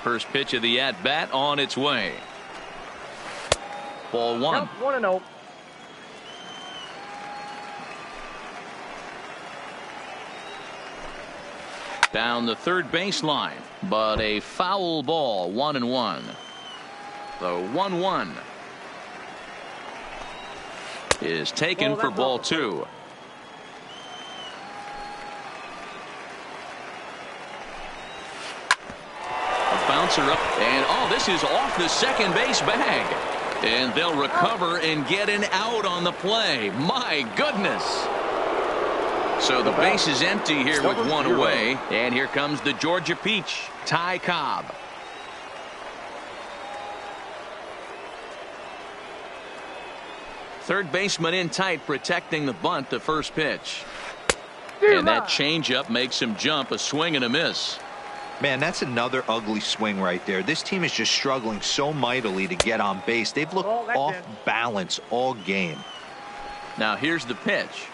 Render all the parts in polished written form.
First pitch of the at-bat on its way. Ball one. 1-0. Down the third baseline, but a foul ball. 1-1. The 1-1 is taken for ball two. A bouncer up, and this is off the second base bag. And they'll recover and get an out on the play. My goodness. So the base is empty here with one away. And here comes the Georgia Peach, Ty Cobb. Third baseman in tight, protecting the bunt, the first pitch. And that changeup makes him jump. A swing and a miss. Man, that's another ugly swing right there. This team is just struggling so mightily to get on base. They've looked off balance all game. Now here's the pitch.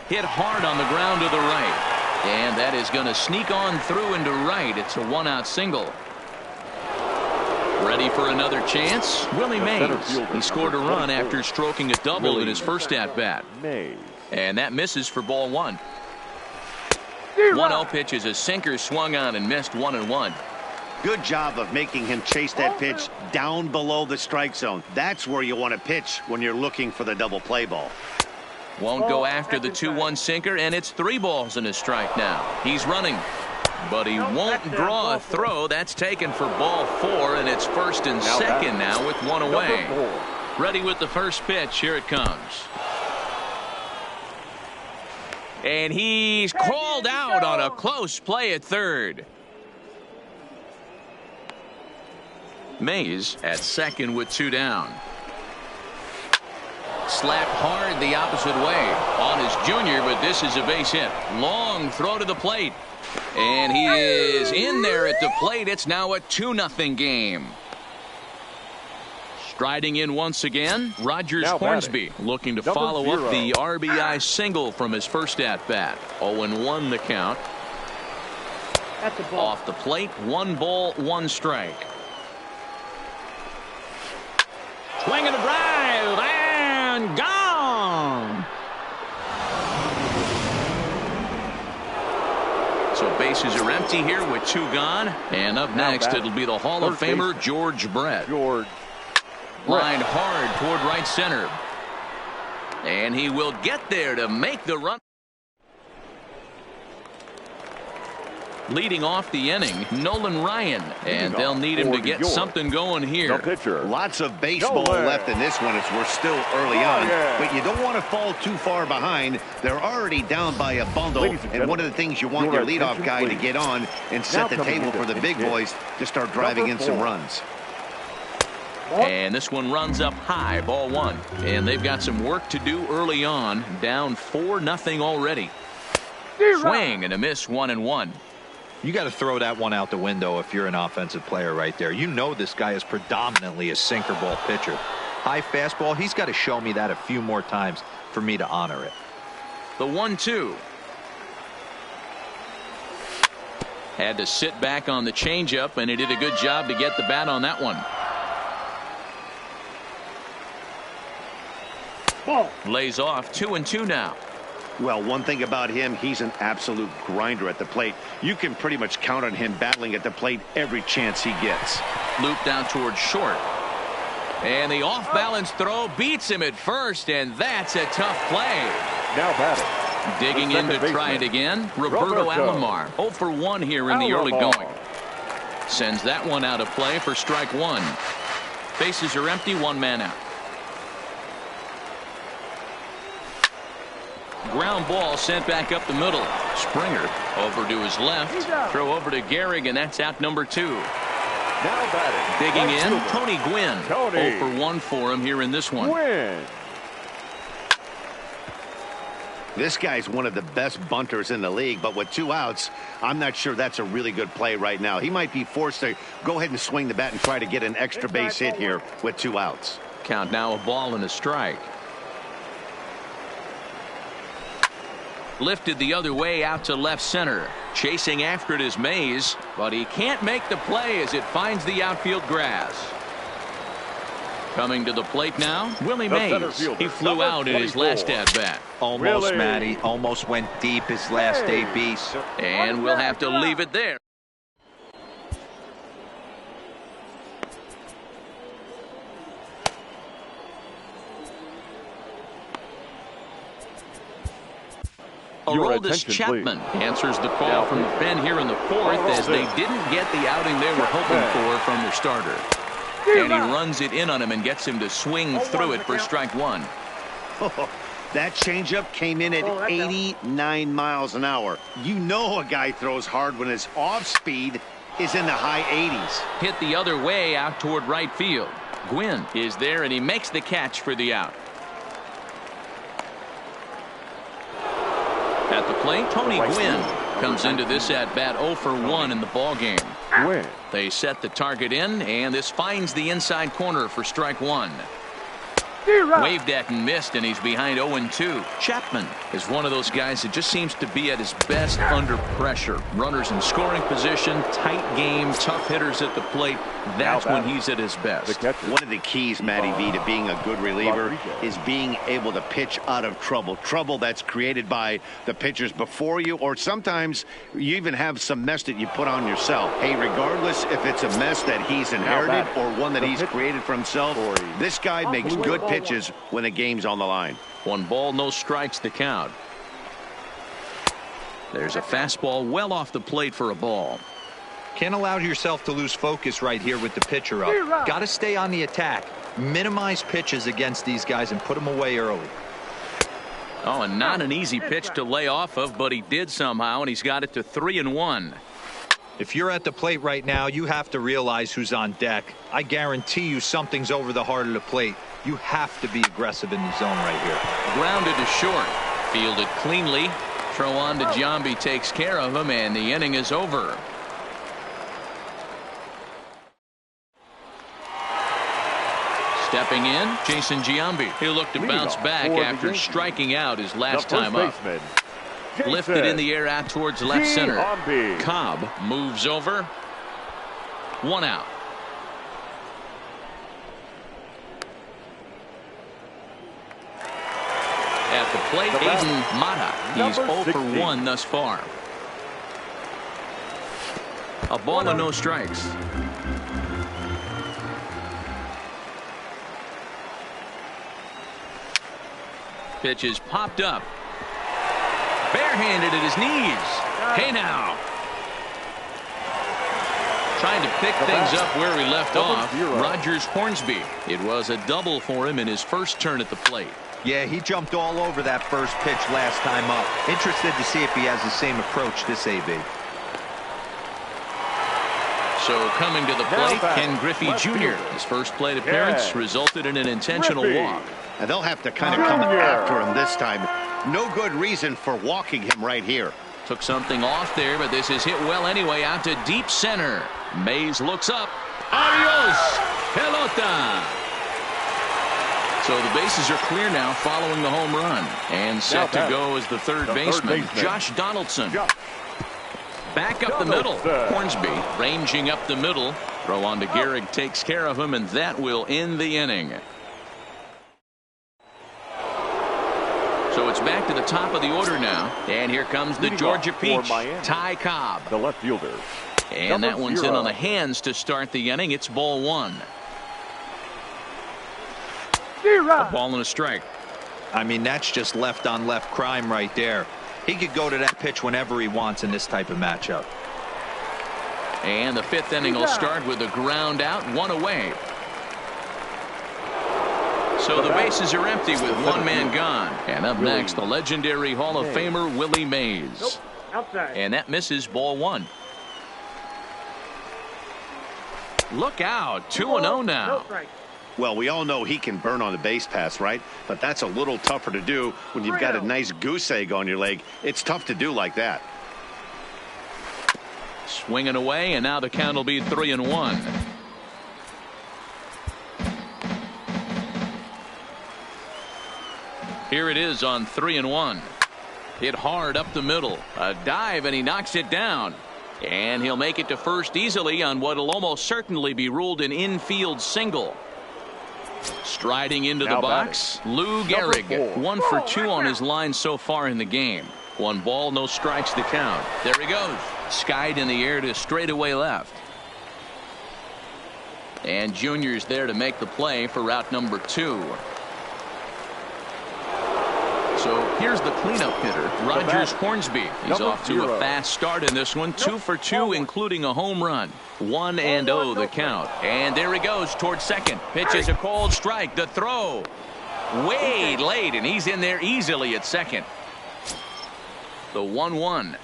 Hit hard on the ground to the right. And that is going to sneak on through into right. It's a one-out single. Ready for another chance? Willie Mays. He scored a run after stroking a double in his first at-bat. And that misses for ball one. 1-0 pitch is a sinker, swung on and missed. 1-1. Good job of making him chase that pitch down below the strike zone. That's where you want to pitch when you're looking for the double play ball. Won't go after the 2-1 sinker, and it's 3 balls and a strike now. He's running, but he won't draw a throw. That's taken for ball 4, and it's first and second now with one away. Ready with the first pitch. Here it comes. And he's called out on a close play at third. Mays at second with 2 down. Slapped hard the opposite way on his junior, but this is a base hit. Long throw to the plate. And he is in there at the plate. It's now a 2-0 game. Striding in once again, Rogers Hornsby looking to follow up the RBI single from his first at-bat. 0-1 the count. Off the plate, 1 ball, 1 strike. Swing and a drive, and gone. So bases are empty here with 2 gone. And up next, it'll be the Hall of Famer George Brett. Lined hard toward right center. And he will get there to make the run. Leading off the inning, Nolan Ryan. And they'll need him to get something going here. Lots of baseball left in this one as we're still early on. But you don't want to fall too far behind. They're already down by a bundle. And one of the things you want your leadoff guy to get on and set the table for the big boys to start driving in some runs. And this one runs up high, ball 1. And they've got some work to do early on. Down 4-0 already. Swing and a miss. 1-1. You got to throw that one out the window if you're an offensive player right there. You know this guy is predominantly a sinker ball pitcher. High fastball, he's got to show me that a few more times for me to honor it. The 1-2. Had to sit back on the changeup, and he did a good job to get the bat on that one. Lays off. 2-2 now. Well, one thing about him, he's an absolute grinder at the plate. You can pretty much count on him battling at the plate every chance he gets. Looped down towards short. And the off-balance throw beats him at first, and that's a tough play. Now batting. Digging in to try it again, Roberto Alomar. 0 for 1 here in the early going. Sends that one out of play for strike 1. Bases are empty, 1 man out. Ground ball sent back up the middle. Springer over to his left. Throw over to Gehrig, and that's out number 2. Now batting. Digging in, Tony Gwynn. 0 for 1 for him here in this one. This guy's one of the best bunters in the league, but with 2 outs, I'm not sure that's a really good play right now. He might be forced to go ahead and swing the bat and try to get an extra base hit here with 2 outs. Count now, a ball and a strike. Lifted the other way out to left center. Chasing after it is Mays, but he can't make the play as it finds the outfield grass. Coming to the plate now, Willie Mays. He flew out in his last at-bat. Almost, Matty. Almost went deep his last AB. And we'll have to leave it there. Aroldis Chapman answers the call from the pen here in the fourth as they didn't get the outing they were hoping for from their starter. And he runs it in on him and gets him to swing through it for strike one. That changeup came in at 89 miles an hour. You know a guy throws hard when his off speed is in the high 80s. Hit the other way out toward right field. Gwynn is there and he makes the catch for the out. At the plate, Tony Gwynn comes into this at bat 0 for 1 in the ball game. They set the target in, and this finds the inside corner for strike one. Waved at and missed, and he's behind 0-2. Chapman is one of those guys that just seems to be at his best under pressure. Runners in scoring position, tight game, tough hitters at the plate. That's when he's at his best. One of the keys, Matty V, to being a good reliever is being able to pitch out of trouble. Trouble that's created by the pitchers before you, or sometimes you even have some mess that you put on yourself. Hey, regardless if it's a mess that he's inherited or one that he's created for himself, this guy makes good pitches when the game's on the line. 1 ball, no strikes to count. There's a fastball well off the plate for a ball. Can't allow yourself to lose focus right here with the pitcher up. Got to stay on the attack. Minimize pitches against these guys and put them away early. Oh, and not an easy pitch to lay off of, but he did somehow, and he's got it to 3-1. If you're at the plate right now, you have to realize who's on deck. I guarantee you something's over the heart of the plate. You have to be aggressive in the zone right here. Grounded to short. Fielded cleanly. Throw on to Giambi takes care of him, and the inning is over. Stepping in, Jason Giambi. He'll look to bounce back after striking out his last time up. Lifted in the air out towards left center. Cobb moves over. 1 out. At the plate, Aiden Mata. He's 0 for 1 thus far. A ball and no strikes. Pitch is popped up. Barehanded at his knees. Hey now. Trying to pick things up where he left off. Rogers Hornsby. It was a double for him in his first turn at the plate. Yeah, he jumped all over that first pitch last time up. Interested to see if he has the same approach this AB. So coming to the plate, Ken Griffey Jr. His first plate appearance resulted in an intentional walk. And they'll have to kind of come after him this time. No good reason for walking him right here. Took something off there, but this is hit well anyway out to deep center. Mays looks up. Adios, pelota. So the bases are clear now following the home run. And set to go is the third baseman, Josh Donaldson. Back up the middle. Hornsby ranging up the middle. Throw on to Gehrig takes care of him, and that will end the inning. So it's back to the top of the order now. And here comes the Georgia Peach, Ty Cobb. The left fielder. And that one's in on the hands to start the inning. It's ball 1. A ball and a strike. I mean, that's just left on left crime right there. He could go to that pitch whenever he wants in this type of matchup. And the 5th inning will start with a ground out, 1 away. So the bases are empty with 1 man gone. And up next, the legendary Hall of Famer Willie Mays. And that misses ball 1. Look out, 2-0 now. Well, we all know he can burn on the base pass, right? But that's a little tougher to do when you've got a nice goose egg on your leg. It's tough to do like that. Swinging away, and now the count will be 3-1. Here it is on 3-1. Hit hard up the middle. A dive, and he knocks it down. And he'll make it to first easily on what will almost certainly be ruled an infield single. Striding into the box, Lou Gehrig. 1 for 2 on his line so far in the game. 1 ball, no strikes to count. There he goes. Skied in the air to straightaway left. And Junior's there to make the play for route number 2. So here's the cleanup hitter, Rogers Hornsby. He's off to a fast start in this one. 2 for 2, including a home run. 1-0 the count. And there he goes towards second. Pitches a cold strike. The throw. Way late, and he's in there easily at second. The 1-1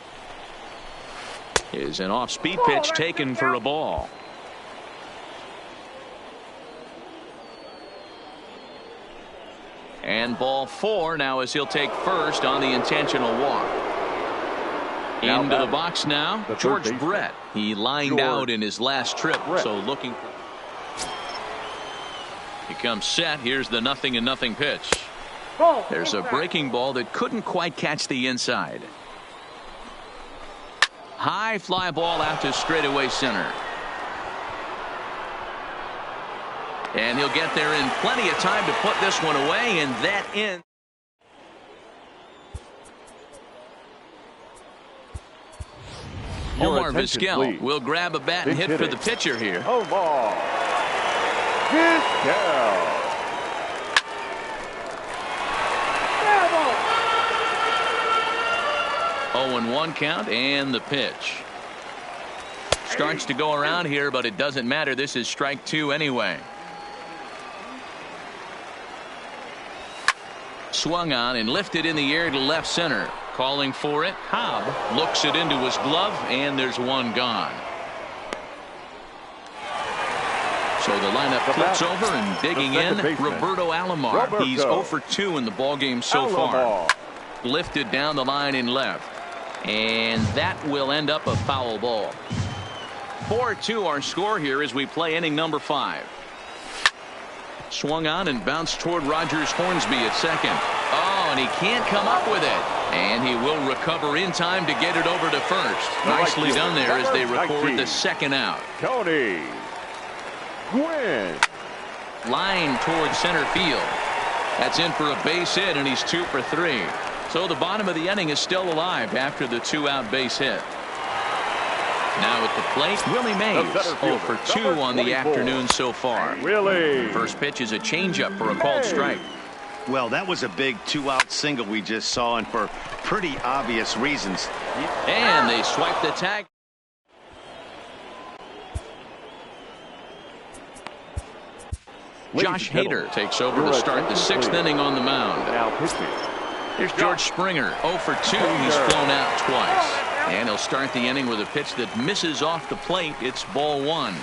is an off-speed pitch taken for a ball. And ball 4 now as he'll take first on the intentional walk. Into the box now, George Brett. He lined out in his last trip, so looking for. He comes set. Here's the 0-0 pitch. There's a breaking ball that couldn't quite catch the inside. High fly ball out to straightaway center. And he'll get there in plenty of time to put this one away, and that ends. Omar Vizquel will grab a bat and hit for the pitcher here. Omar Vizquel. 0-1 count, and the pitch. Starts to go around here, but it doesn't matter. This is strike 2 anyway. Swung on and lifted in the air to left center. Calling for it. Cobb looks it into his glove, and there's one gone. So the lineup flips over, and digging in, Roberto Alomar. He's 0 for 2 in the ballgame so far. Lifted down the line in left. And that will end up a foul ball. 4-2 our score here as we play inning number 5. Swung on and bounced toward Rogers Hornsby at second. Oh, and he can't come up with it. And he will recover in time to get it over to first. Nicely done there as they record the second out. Tony Gwynn. Line towards center field. That's in for a base hit, and he's 2 for 3. So the bottom of the inning is still alive after the 2-out base hit. Now at the plate, Willie Mays, 0 for 2 on the afternoon so far. Willie. First pitch is a changeup for a called strike. Well, that was a big 2-out single we just saw, and for pretty obvious reasons. And they swipe the tag. Josh Hader takes over to start the 6th inning on the mound. Now pitching. Here's George Springer, 0 for 2. He's flown out twice. And he'll start the inning with a pitch that misses off the plate. It's ball 1.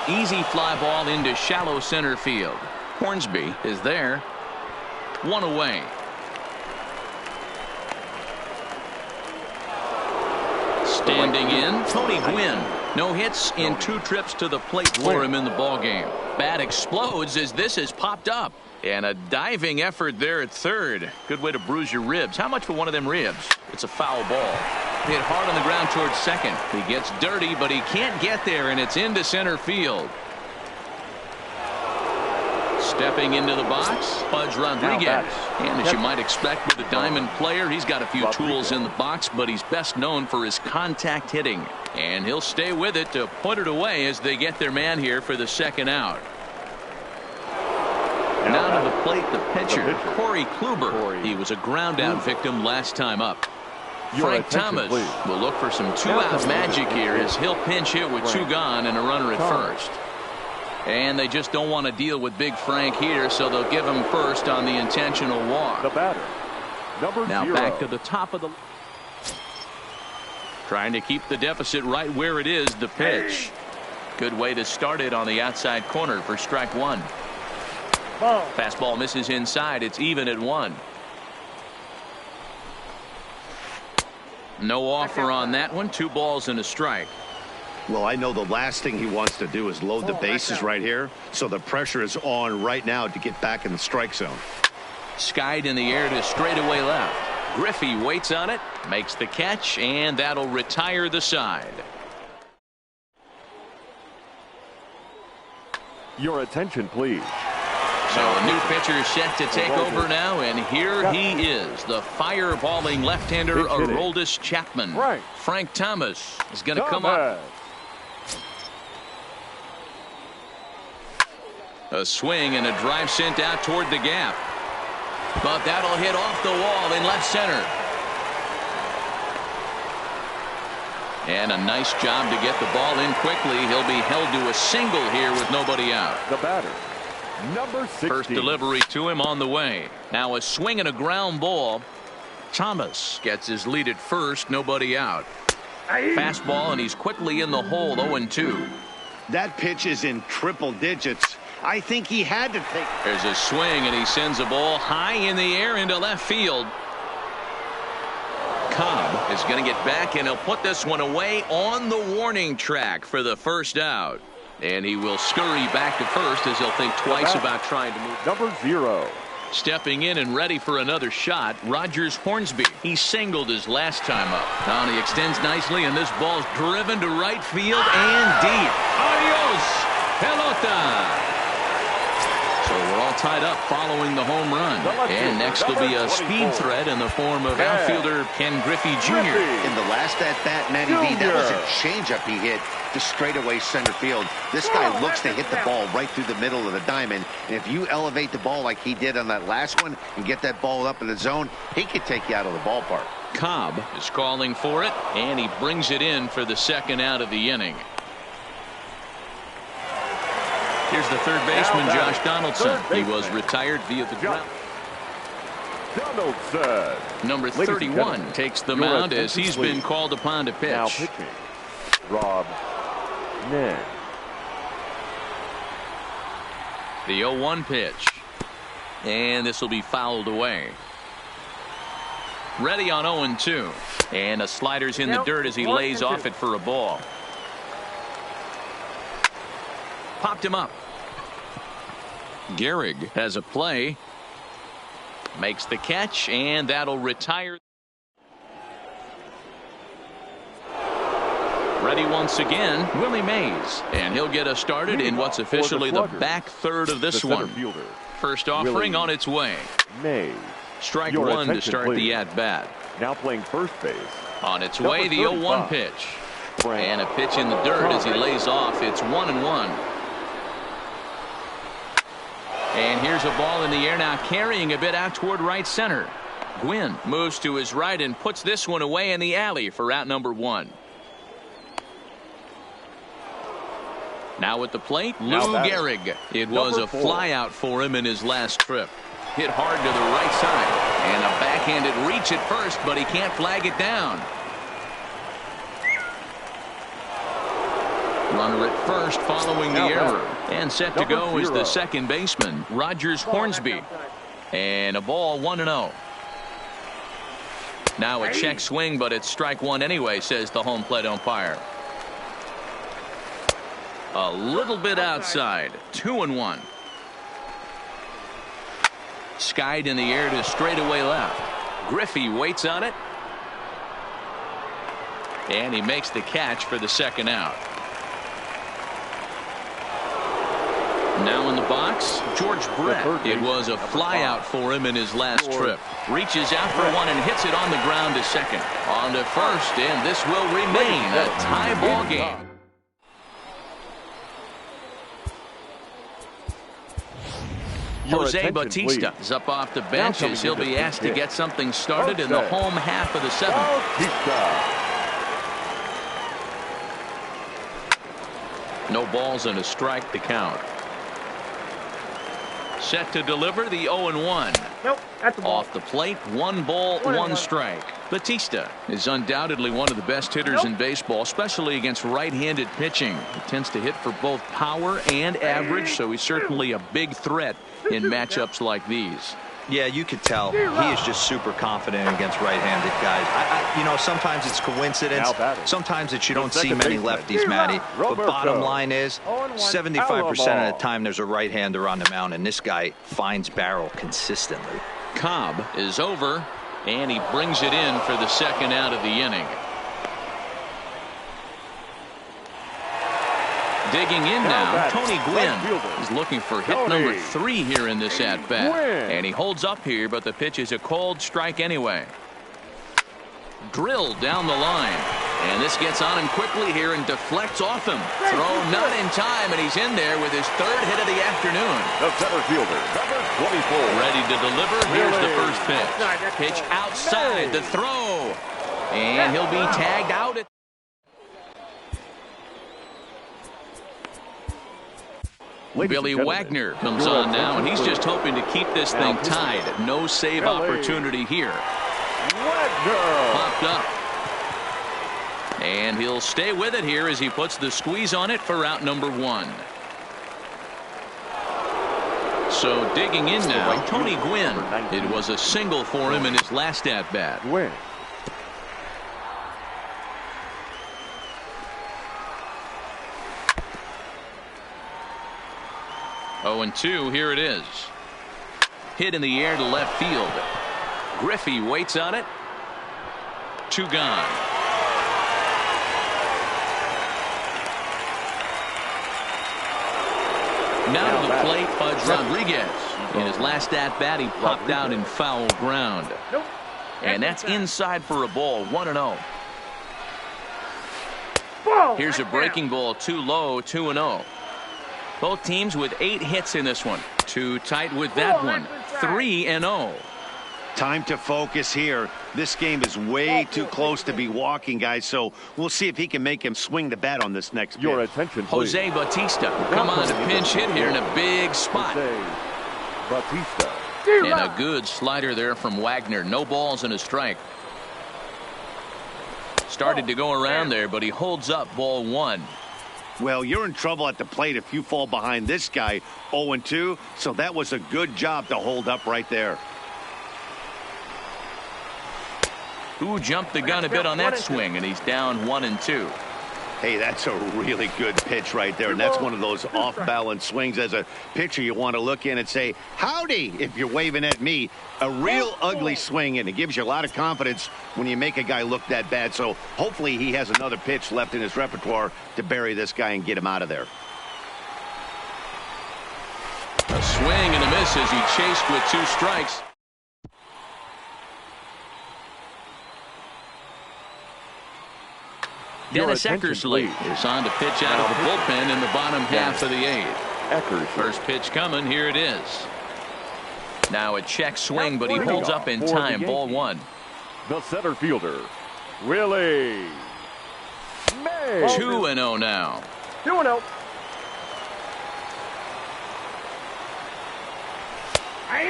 Easy fly ball into shallow center field. Hornsby is there. 1 away. Standing in, Tony Gwynn. No hits in 2 trips to the plate for him in the ballgame. Bat explodes as this has popped up. And a diving effort there at third. Good way to bruise your ribs. How much for one of them ribs? It's a foul ball. Hit hard on the ground towards second. He gets dirty, but he can't get there, and it's into center field. Stepping into the box, Pudge Rodriguez. And as you might expect with a diamond player, he's got a few tools in the box, but he's best known for his contact hitting. And he'll stay with it to put it away as they get their man here for the 2nd out. Now to the plate, the pitcher, Corey Kluber. He was a ground-out victim last time up. Frank Thomas will look for some 2-out magic here as he'll pinch hit with 2 gone and a runner at first. And they just don't want to deal with Big Frank here, so they'll give him first on the intentional walk. The batter, number 0. Now back to the top of the. Trying to keep the deficit right where it is, the pitch. Good way to start it on the outside corner for strike 1. Fastball misses inside. It's even at 1. No offer on that one. 2 balls and a strike. Well, I know the last thing he wants to do is load the bases right here, so the pressure is on right now to get back in the strike zone. Skied in the air to straightaway left. Griffey waits on it, makes the catch, and that'll retire the side. Your attention, please. So a new pitcher set to take over now, and here he is, the fireballing left-hander Aroldis Chapman. Frank Thomas is going to come up. A swing and a drive sent out toward the gap. But that'll hit off the wall in left center. And a nice job to get the ball in quickly. He'll be held to a single here with nobody out. The batter, number 60. First delivery to him on the way. Now a swing and a ground ball. Thomas gets his lead at first, nobody out. Fastball, and he's quickly in the hole, 0-2. That pitch is in triple digits. I think he had to take. There's a swing, and he sends a ball high in the air into left field. Cobb is going to get back, and he'll put this one away on the warning track for the first out. And he will scurry back to first as he'll think twice about trying to move. Number 0. Stepping in and ready for another shot, Rogers Hornsby. He singled his last time up. Now he extends nicely, and this ball's driven to right field and deep. Adios, pelota. So we're all tied up following the home run. And next will be a speed threat in the form of outfielder Ken Griffey Jr. In the last at-bat, Matty V, that was a changeup he hit to straightaway center field. This guy looks to hit the ball right through the middle of the diamond. And if you elevate the ball like he did on that last one and get that ball up in the zone, he could take you out of the ballpark. Cobb is calling for it, and he brings it in for the second out of the inning. Here's the third baseman, Josh Donaldson. He was retired via the ground. Donaldson. Number 31 takes the mound as he's been called upon to pitch. Now pitching, Rob Ned. The 0-1 pitch. And this will be fouled away. Ready on 0-2. And a slider's in the dirt as he lays off it for a ball. Popped him up. Gehrig has a play. Makes the catch, and that'll retire. Ready once again, Willie Mays. And he'll get us started in what's officially the back third of this one. First offering on its way. Mays. Strike one to start the at-bat. Now playing first base. On its way, the 0-1 pitch. And a pitch in the dirt as he lays off. It's 1-1. And here's a ball in the air now, carrying a bit out toward right center. Gwynn moves to his right and puts this one away in the alley for out number 1. Now at the plate, Lou Gehrig. It was a fly out for him in his last trip. Hit hard to the right side. And a backhanded reach at first, but he can't flag it down. Runner at first following the error. And set to go is the second baseman, Rogers Hornsby. And a ball, 1-0. Now a check swing, but it's strike one anyway, says the home plate umpire. A little bit outside. 2-1. Skied in the air to straightaway left. Griffey waits on it. And he makes the catch for the second out. Now in the box, George Brett. It was a fly out for him in his last trip. Reaches out for one and hits it on the ground to second. On to first, and this will remain a tie ball game. Jose Bautista is up off the bench as he'll be asked to get something started in the home half of the seventh. No balls and a strike to count. Set to deliver the 0-1. Nope, that's a ball. Off the plate, 1 ball, 1 strike. Bautista is undoubtedly one of the best hitters in baseball, especially against right-handed pitching. He tends to hit for both power and average, so he's certainly a big threat in matchups like these. Yeah, you could tell he is just super confident against right-handed guys. You know, sometimes it's coincidence. Sometimes it's you don't see many lefties, Matty. But bottom line is 75% of the time there's a right-hander on the mound, and this guy finds barrel consistently. Cobb is over. And he brings it in for the second out of the inning. Digging in now, Tony Gwynn. He's looking for hit number 3 here in this at-bat. And he holds up here, but the pitch is a cold strike anyway. Drilled down the line. And this gets on him quickly here and deflects off him. Throw not in time, and he's in there with his 3rd hit of the afternoon. The center fielder, number 24. Ready to deliver. Here's the first pitch. Pitch outside the throw. And he'll be tagged out. Billy Wagner comes on now, and he's just hoping to keep this thing tied. No save opportunity here. Popped up. And he'll stay with it here as he puts the squeeze on it for out number 1. So digging in now, Tony Gwynn. It was a single for him in his last at-bat. 0-2, here it is. Hit in the air to left field. Griffey waits on it. 2 gone. Now to the plate, Pudge Rodriguez. In his last at-bat, he popped out in foul ground. And that's inside for a ball, 1-0. Here's a breaking ball, too low, 2-0. Both teams with 8 hits in this one. Too tight with that one. 3-0. Time to focus here. This game is way too close to be walking, guys, so we'll see if he can make him swing the bat on this next pitch. Your attention, please. Jose Bautista come on to pinch hit here in a big spot. Jose Bautista. And a good slider there from Wagner. No balls and a strike. Started to go around there, but he holds up, ball 1. Well, you're in trouble at the plate if you fall behind this guy. 0-2, so that was a good job to hold up right there. Who jumped the gun a bit on that swing, and he's down 1-2. Hey, that's a really good pitch right there, and that's one of those off-balance swings. As a pitcher, you want to look in and say, howdy, if you're waving at me. A real ugly swing, and it gives you a lot of confidence when you make a guy look that bad. So hopefully he has another pitch left in his repertoire to bury this guy and get him out of there. A swing and a miss as he chased with 2 strikes. Dennis Eckersley is on to pitch out of the bullpen in the bottom half of the 8th. First pitch coming. Here it is. Now a check swing, but he holds up in time. Ball 1. The center fielder, Willie Mays. 2-0 now. 2-0.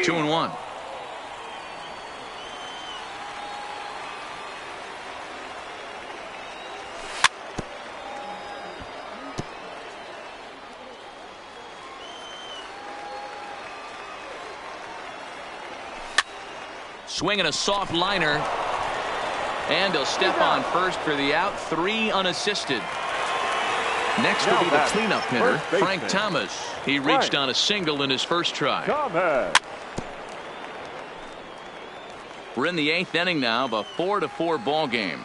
2-1. Swinging a soft liner. And he'll step on first for the out. 3 unassisted. Next will be the cleanup hitter, Frank Thomas. He reached on a single in his first try. We're in the 8th inning now of a 4-4 ball game.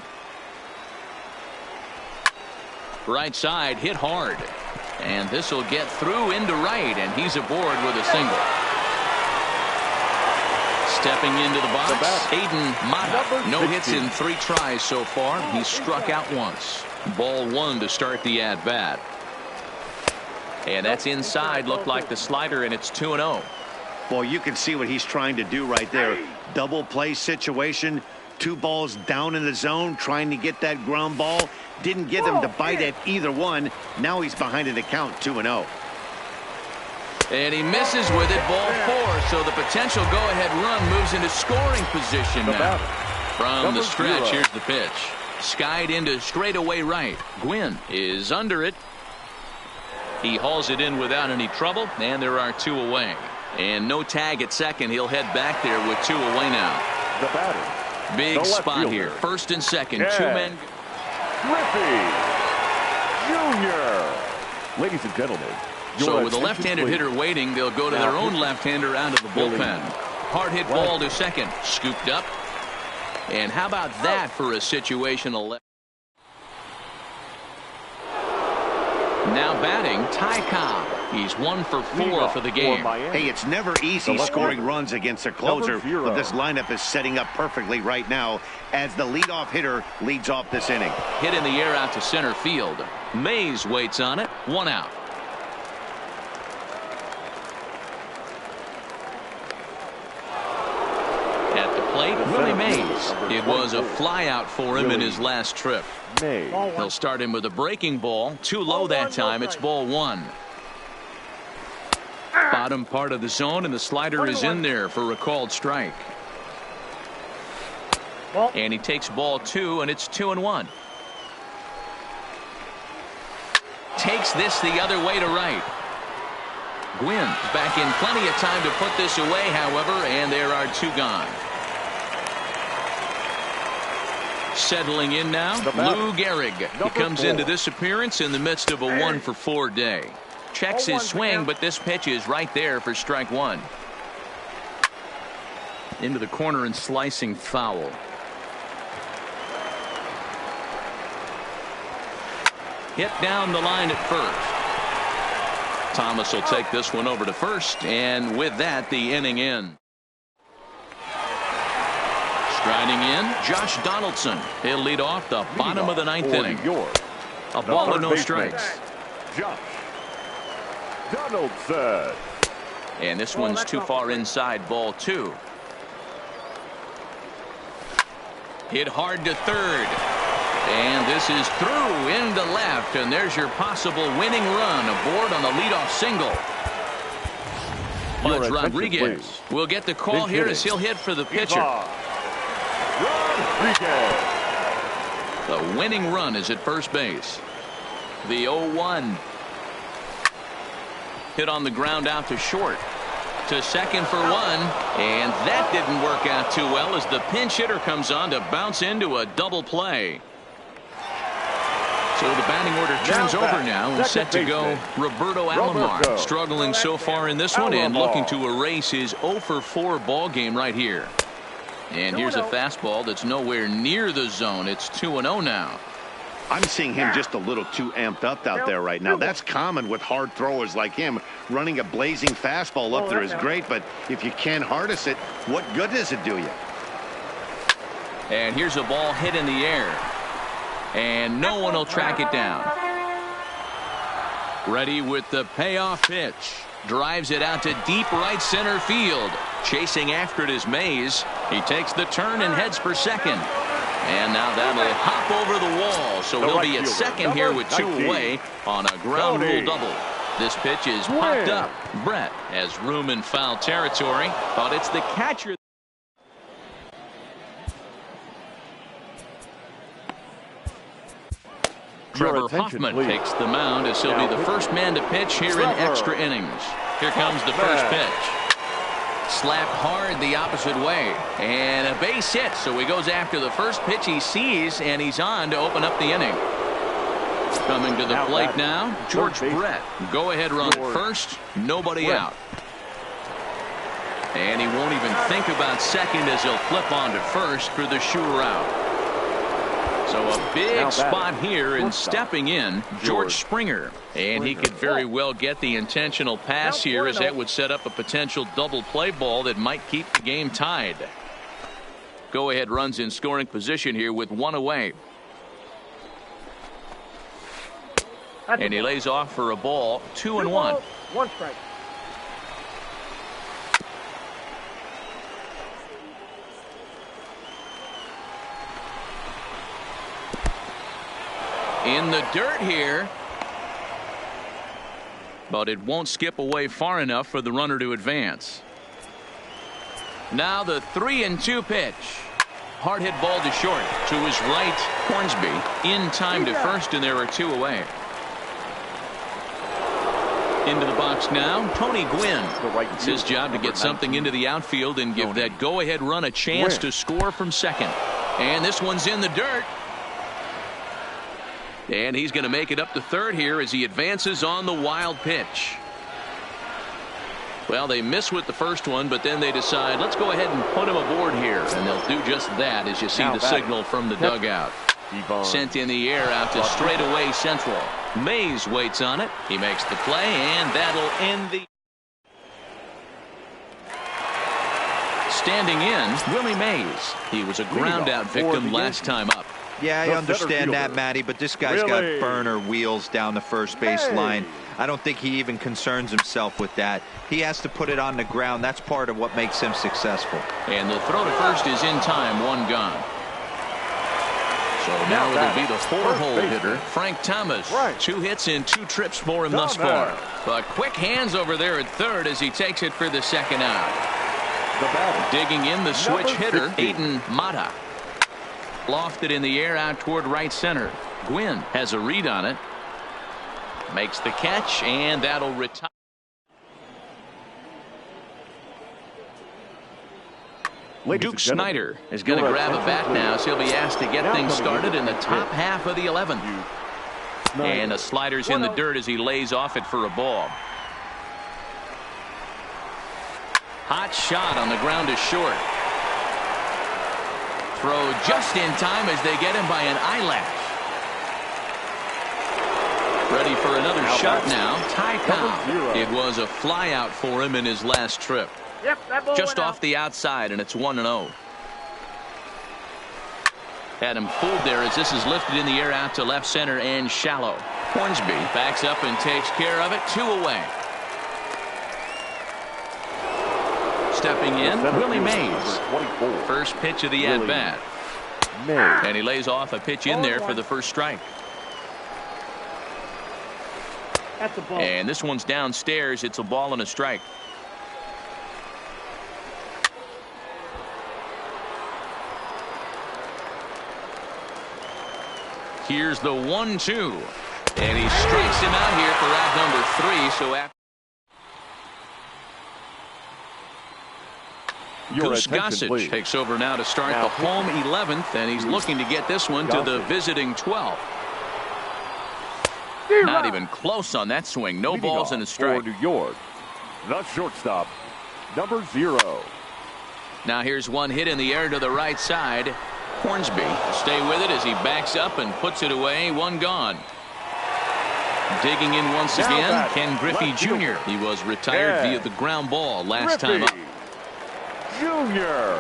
Right side hit hard. And this will get through into right, and he's aboard with a single. Stepping into the box, Aiden Mata. No hits in 3 tries so far. He's struck out once. Ball 1 to start the at-bat. And that's inside. Looked like the slider, and it's 2-0. Boy, you can see what he's trying to do right there. Double play situation. 2 balls down in the zone, trying to get that ground ball. Didn't get him to bite at either one. Now he's behind in the count, 2-0. And he misses with it, ball 4. So the potential go-ahead run moves into scoring position now. From the stretch, here's the pitch. Skied into straightaway right. Gwynn is under it. He hauls it in without any trouble, and there are 2 away. And no tag at second. He'll head back there with 2 away now. The batter. Big spot here. First and second. 2 men. Griffey Jr. Ladies and gentlemen. So with a left-handed hitter waiting, they'll go to their own left-hander out of the bullpen. Hard hit ball to second. Scooped up. And how about that for a situational? Now batting, Ty Cobb. He's 1 for 4 for the game. Hey, it's never easy scoring runs against a closer, but this lineup is setting up perfectly right now as the leadoff hitter leads off this inning. Hit in the air out to center field. Mays waits on it. 1 out. At the plate, Willie Mays. It was a flyout for him in his last trip. He'll start him with a breaking ball. Too low that time. It's ball 1. Bottom part of the zone, and the slider is in there for a called strike. And he takes ball 2, and it's 2-1. Takes this the other way to right. Gwynn back in plenty of time to put this away, however, and there are 2 gone. Settling in now, Lou Gehrig. He comes into this appearance in the midst of a 1 for 4 day. Checks his swing, but this pitch is right there for strike 1. Into the corner and slicing foul. Hit down the line at first. Thomas will take this one over to first, and with that, the inning ends. Striding in, Josh Donaldson. He'll lead off the bottom of the 9th inning. A ball and no strikes. Josh Donaldson. And this one's too far inside, ball 2. Hit hard to third. And this is through into left, and there's your possible winning run aboard on the leadoff single. Pudge Rodriguez will get the call here as he'll hit for the pitcher. The winning run is at first base. The 0-1. Hit on the ground out to short. To second for 1. And that didn't work out too well as the pinch hitter comes on to bounce into a double play. So the batting order turns over now and set to go Roberto Alomar. Struggling so far in this one and looking to erase his 0 for 4 ball game right here. And here's a fastball that's nowhere near the zone. It's 2-0 now. I'm seeing him just a little too amped up out there right now. That's common with hard throwers like him. Running a blazing fastball up there is great, but if you can't harness it, what good does it do you? And here's a ball hit in the air. And no one will track it down. Ready with the payoff pitch. Drives it out to deep right center field. Chasing after it is Mays. He takes the turn and heads for second. And now that'll hop over the wall. So he'll be at second here with 2 away on a ground rule double. This pitch is popped up. Brett has room in foul territory, but it's the catcher. Trevor Hoffman takes the mound as he'll be the first man to pitch here in extra innings. Here comes the first pitch. Slapped hard the opposite way. And a base hit. So he goes after the first pitch he sees, and he's on to open up the inning. Coming to the plate now, George Brett. Go ahead run at first. Nobody out. And he won't even think about second as he'll flip on to first for the sure out. So a big spot here in stepping in, George Springer. And he could very well get the intentional pass here as that would set up a potential double play ball that might keep the game tied. Go ahead runs in scoring position here with 1 away. And he lays off for a ball, 2-1. 1 strike. In the dirt here. But it won't skip away far enough for the runner to advance. Now the 3-2 pitch. Hard hit ball to short. To his right, Hornsby in time to first, and there are 2 away. Into the box now, Tony Gwynn. It's his job to get something into the outfield and give that go-ahead run a chance to score from second. And this one's in the dirt. And he's going to make it up to third here as he advances on the wild pitch. Well, they miss with the first one, but then they decide, let's go ahead and put him aboard here. And they'll do just that as you see the signal from the dugout. Sent in the air out to straightaway central. Mays waits on it. He makes the play, and that'll end the... Standing in, Willie Mays. He was a ground-out victim last time up. Yeah, I understand that, Matty, but this guy's got burner wheels down the first base line. I don't think he even concerns himself with that. He has to put it on the ground. That's part of what makes him successful. And the throw to first is in time, one gone. So now it'll be the four-hole hitter, Frank Thomas. 2 hits and 2 trips for him thus far. But quick hands over there at third as he takes it for the second out. Digging in the switch hitter, Aiden Mata. Lofted in the air out toward right center. Gwynn has a read on it. Makes the catch, and that'll retire. Duke Snyder is going to grab a bat now, so he'll be asked to get things started in the top half of the 11th. And the slider's in the dirt as he lays off it for a ball. Hot shot on the ground is short. Throw just in time as they get him by an eyelash. Ready for another shot now. Ty Cobb. It was a fly out for him in his last trip. Just off the outside, and it's 1-0. Had him fooled there as this is lifted in the air out to left center and shallow. Hornsby backs up and takes care of it. 2 away. Stepping in, Willie Mays. First pitch of the at-bat. And he lays off a pitch in there for the first strike. And this one's downstairs. It's a ball and a strike. Here's the 1-2. And he strikes him out here for out number 3. So after Goose Gossage takes over now to start the home 11th, and he's looking to get this one to the visiting 12th. Not even close on that swing. No balls and a strike. New York, the shortstop, number 0. Now here's one hit in the air to the right side. Hornsby stay with it as he backs up and puts it away. 1 gone. Digging in once again, Ken Griffey Jr. He was retired via the ground ball last time up. Junior.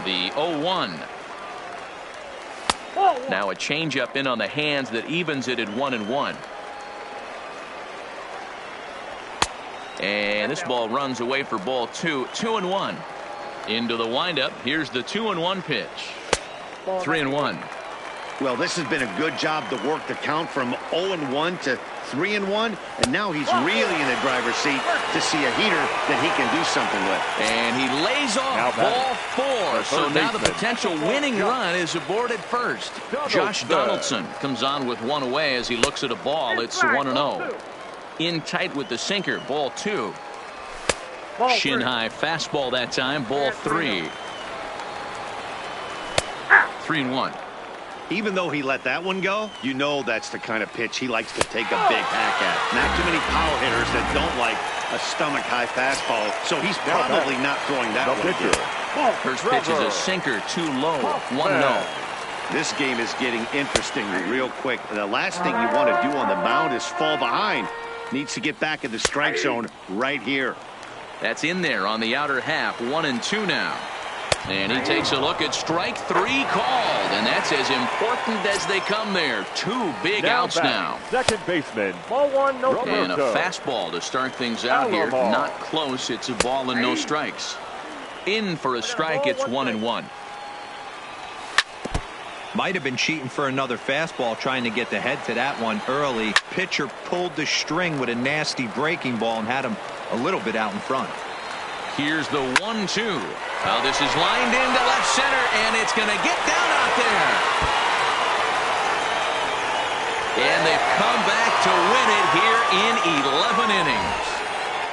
The 0-1. Now a changeup in on the hands that evens it at 1-1. And this ball runs away for ball 2. 2-1. Into the windup. Here's the 2-1 pitch. 3-1. Well, this has been a good job to work the count from 0-1 to 3-1, and now he's really in the driver's seat to see a heater that he can do something with. And he lays off ball 4. So now the potential winning run is aboard at first. Josh Donaldson comes on with 1 away as he looks at a ball. It's 1-0. In tight with the sinker. Ball 2. Shin high fastball that time. Ball 3. 3-1. Even though he let that one go, you know that's the kind of pitch he likes to take a big hack at. Not too many power hitters that don't like a stomach-high fastball, so he's probably not throwing that one. First pitch is a sinker, too low. 1-0. This game is getting interesting real quick. The last thing you want to do on the mound is fall behind. Needs to get back in the strike zone right here. That's in there on the outer half. 1-2 now. And he takes a look at strike 3 called, and that's as important as they come there. 2 big outs now. Second baseman, ball 1, no strikes. And a fastball to start things out here. Not close. It's a ball and no strikes. In for a strike. It's 1-1. Might have been cheating for another fastball, trying to get the head to that one early. Pitcher pulled the string with a nasty breaking ball and had him a little bit out in front. Here's the 1-2. Well, this is lined into left center, and it's going to get down out there. And they've come back to win it here in 11 innings.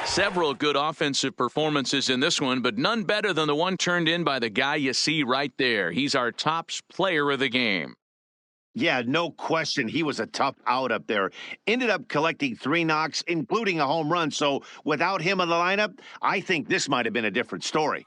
Several good offensive performances in this one, but none better than the one turned in by the guy you see right there. He's our top player of the game. Yeah, no question. He was a tough out up there. Ended up collecting 3 knocks, including a home run. So without him in the lineup, I think this might have been a different story.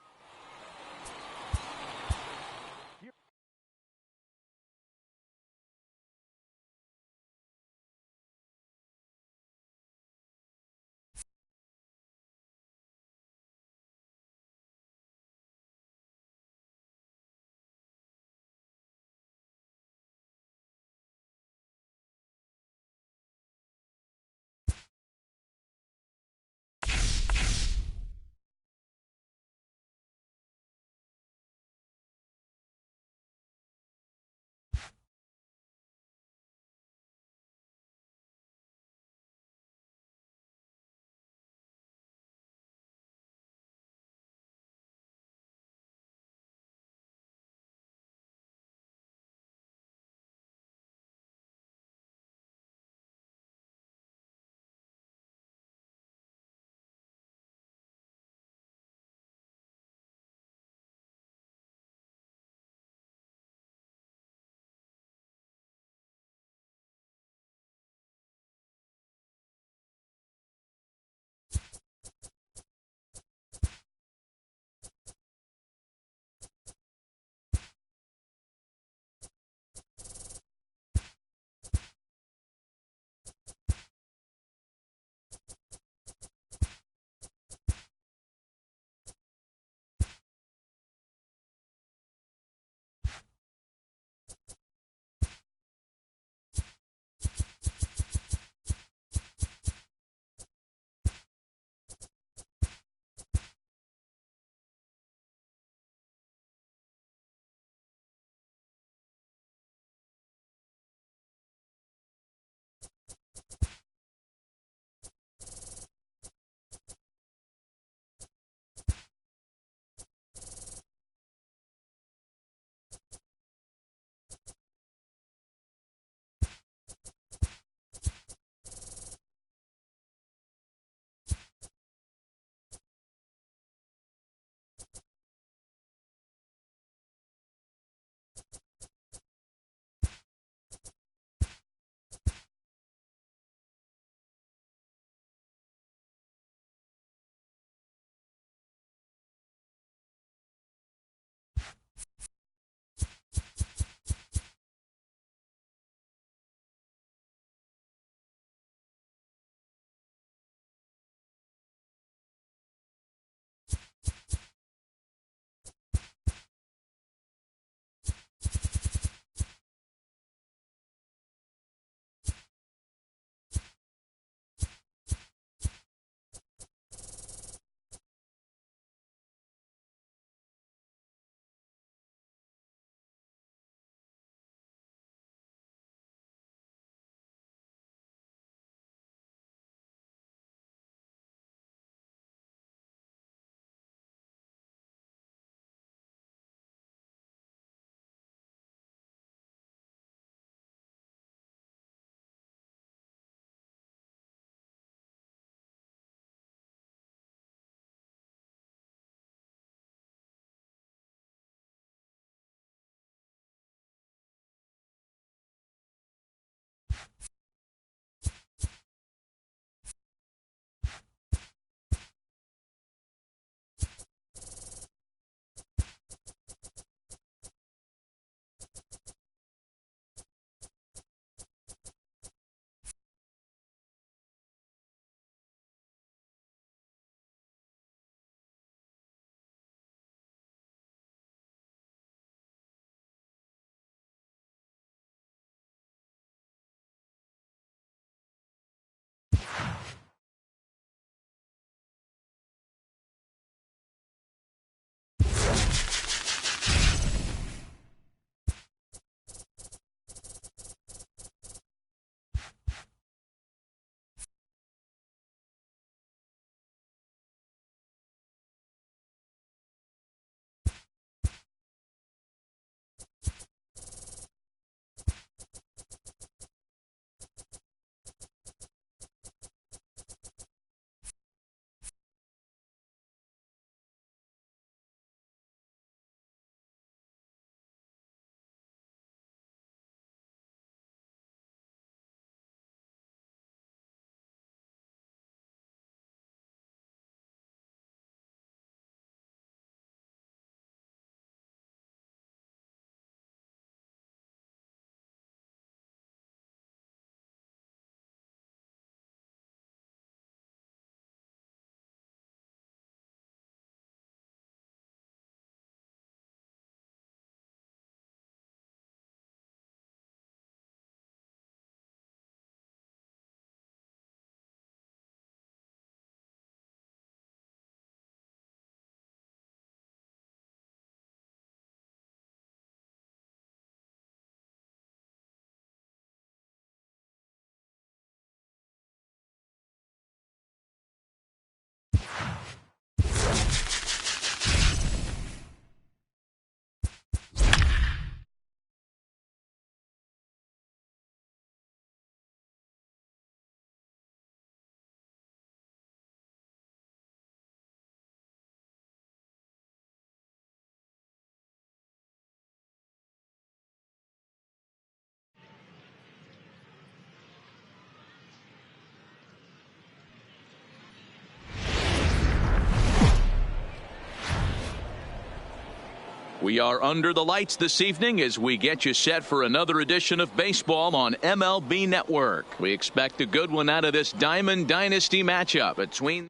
We are under the lights this evening as we get you set for another edition of baseball on MLB Network. We expect a good one out of this Diamond Dynasty matchup between.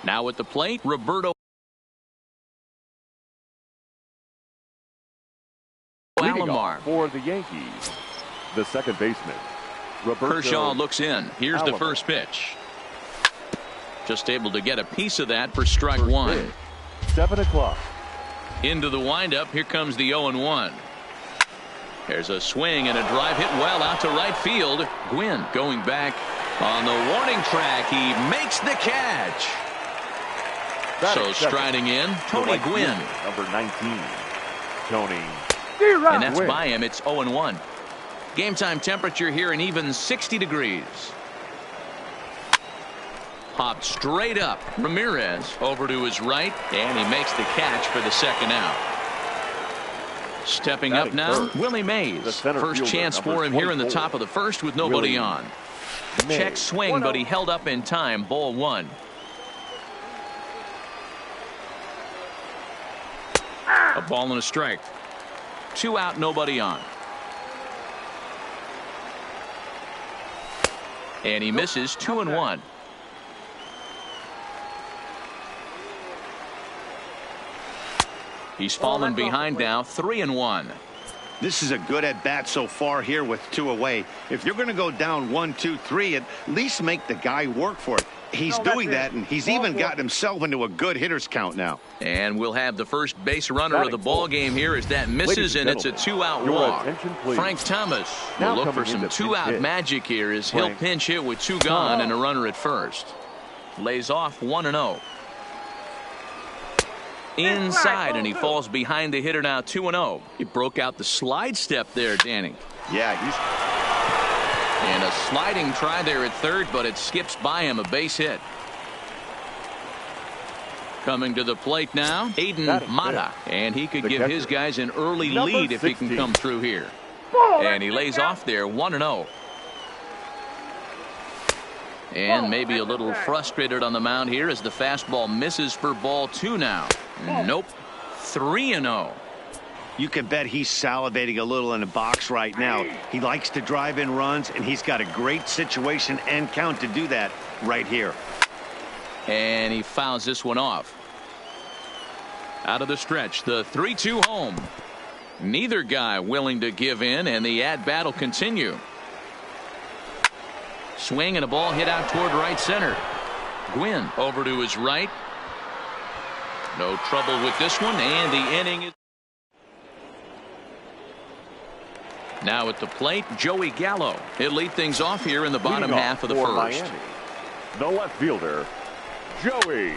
Now at the plate, Roberto Alomar. For the Yankees, the second baseman, Roberto Kershaw looks in. Here's the first pitch. Just able to get a piece of that for strike one. 7 o'clock. Into the windup. Here comes the 0-1. There's a swing and a drive hit well out to right field. Gwynn going back on the warning track. He makes the catch. So striding in, Tony Gwynn. Number 19, Tony. And that's by him. It's 0-1. Game time temperature here an even 60 degrees. Popped straight up. Ramirez over to his right, and he makes the catch for the second out. Stepping up now, Willie Mays. First chance for him here in the top of the first with nobody on. Check swing, but he held up in time. Ball one. A ball and a strike. 2 out, nobody on. And he misses 2-1. He's fallen behind now, 3-1. This is a good at bat so far here with 2 away. If you're going to go down 1, 2, 3, at least make the guy work for it. He's doing that, and he's even gotten himself into a good hitter's count now. And we'll have the first base runner of the ball game here as that misses, and it's a 2-out walk. Frank Thomas will look for some 2-out magic here as he'll pinch hit with 2 gone and a runner at first. Lays off 1-0. Inside, and he falls behind the hitter now 2-0. He broke out the slide step there, Danny. Yeah, and a sliding try there at third, but it skips by him, a base hit. Coming to the plate now, Adan Mata, and he could give his guys an early lead if he can come through here. And he lays off there 1-0. And maybe a little frustrated on the mound here as the fastball misses for ball 2 now. Nope. 3-0. You can bet he's salivating a little in the box right now. He likes to drive in runs, and he's got a great situation and count to do that right here. And he fouls this one off. Out of the stretch, the 3-2 home. Neither guy willing to give in, and the at-bat will continue. Swing and a ball hit out toward right center. Gwynn over to his right. No trouble with this one, and the inning is. Now at the plate, Joey Gallo. He'll lead things off here in the bottom half of the first. Miami, the left fielder, Joey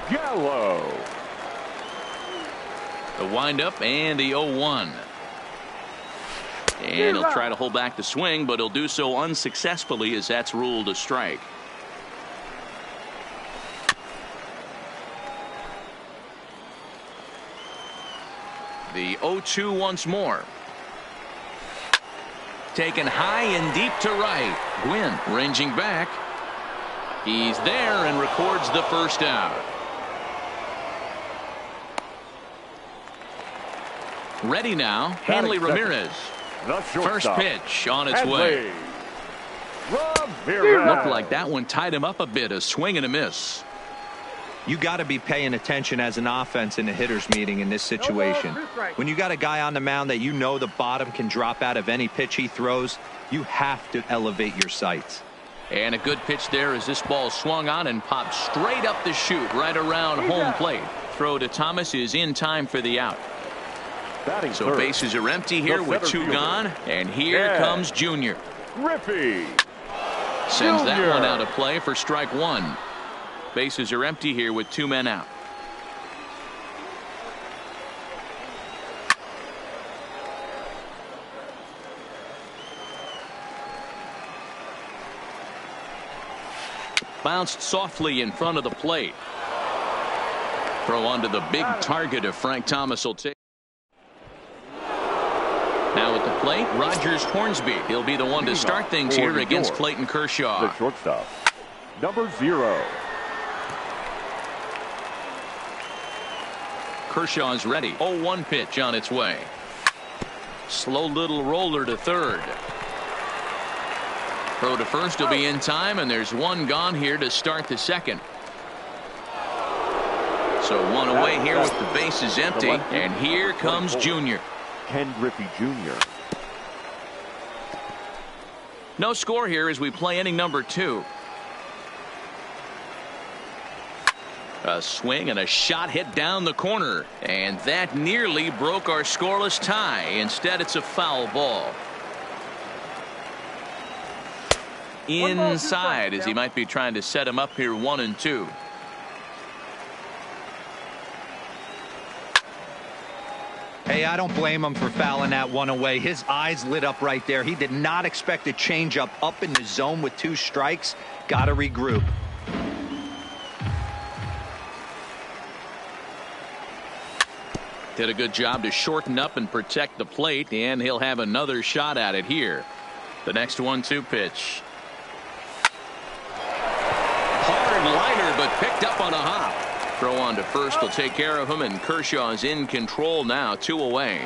Gallo. The windup and the 0-1. And he'll try to hold back the swing, but he'll do so unsuccessfully as that's ruled a strike. The 0-2 once more. Taken high and deep to right. Gwynn ranging back. He's there and records the first out. Ready now, Hanley Ramirez. First pitch on its way. Looked like that one tied him up a bit. A swing and a miss. You got to be paying attention as an offense in a hitter's meeting in this situation. When you got a guy on the mound that you know the bottom can drop out of any pitch he throws, you have to elevate your sights. And a good pitch there as this ball swung on and popped straight up the chute right around home plate. Throw to Thomas is in time for the out. So bases are empty here with 2 gone, and here comes Junior. Griffey sends that one out of play for strike 1. Bases are empty here with 2 men out. Bounced softly in front of the plate. Throw onto the big target of Frank Thomas will take. Now at the plate, Rogers Hornsby. He'll be the one to start things here against Clayton Kershaw. The shortstop, number 0. Kershaw's ready. 0-1 pitch on its way. Slow little roller to third. Throw to first will be in time, and there's one gone here to start the second. So one away here with the bases empty, and here comes Junior. Ken Griffey Jr. No score here as we play inning number 2. A swing and a shot hit down the corner, and that nearly broke our scoreless tie. Instead, it's a foul ball. Inside as he might be trying to set him up here 1-2. Hey, I don't blame him for fouling that one away. His eyes lit up right there. He did not expect a changeup up in the zone with 2 strikes. Got to regroup. Did a good job to shorten up and protect the plate, and he'll have another shot at it here. The next 1-2 pitch. Hard liner, but picked up on a hop. Throw on to first will take care of him, and Kershaw's in control now, 2 away.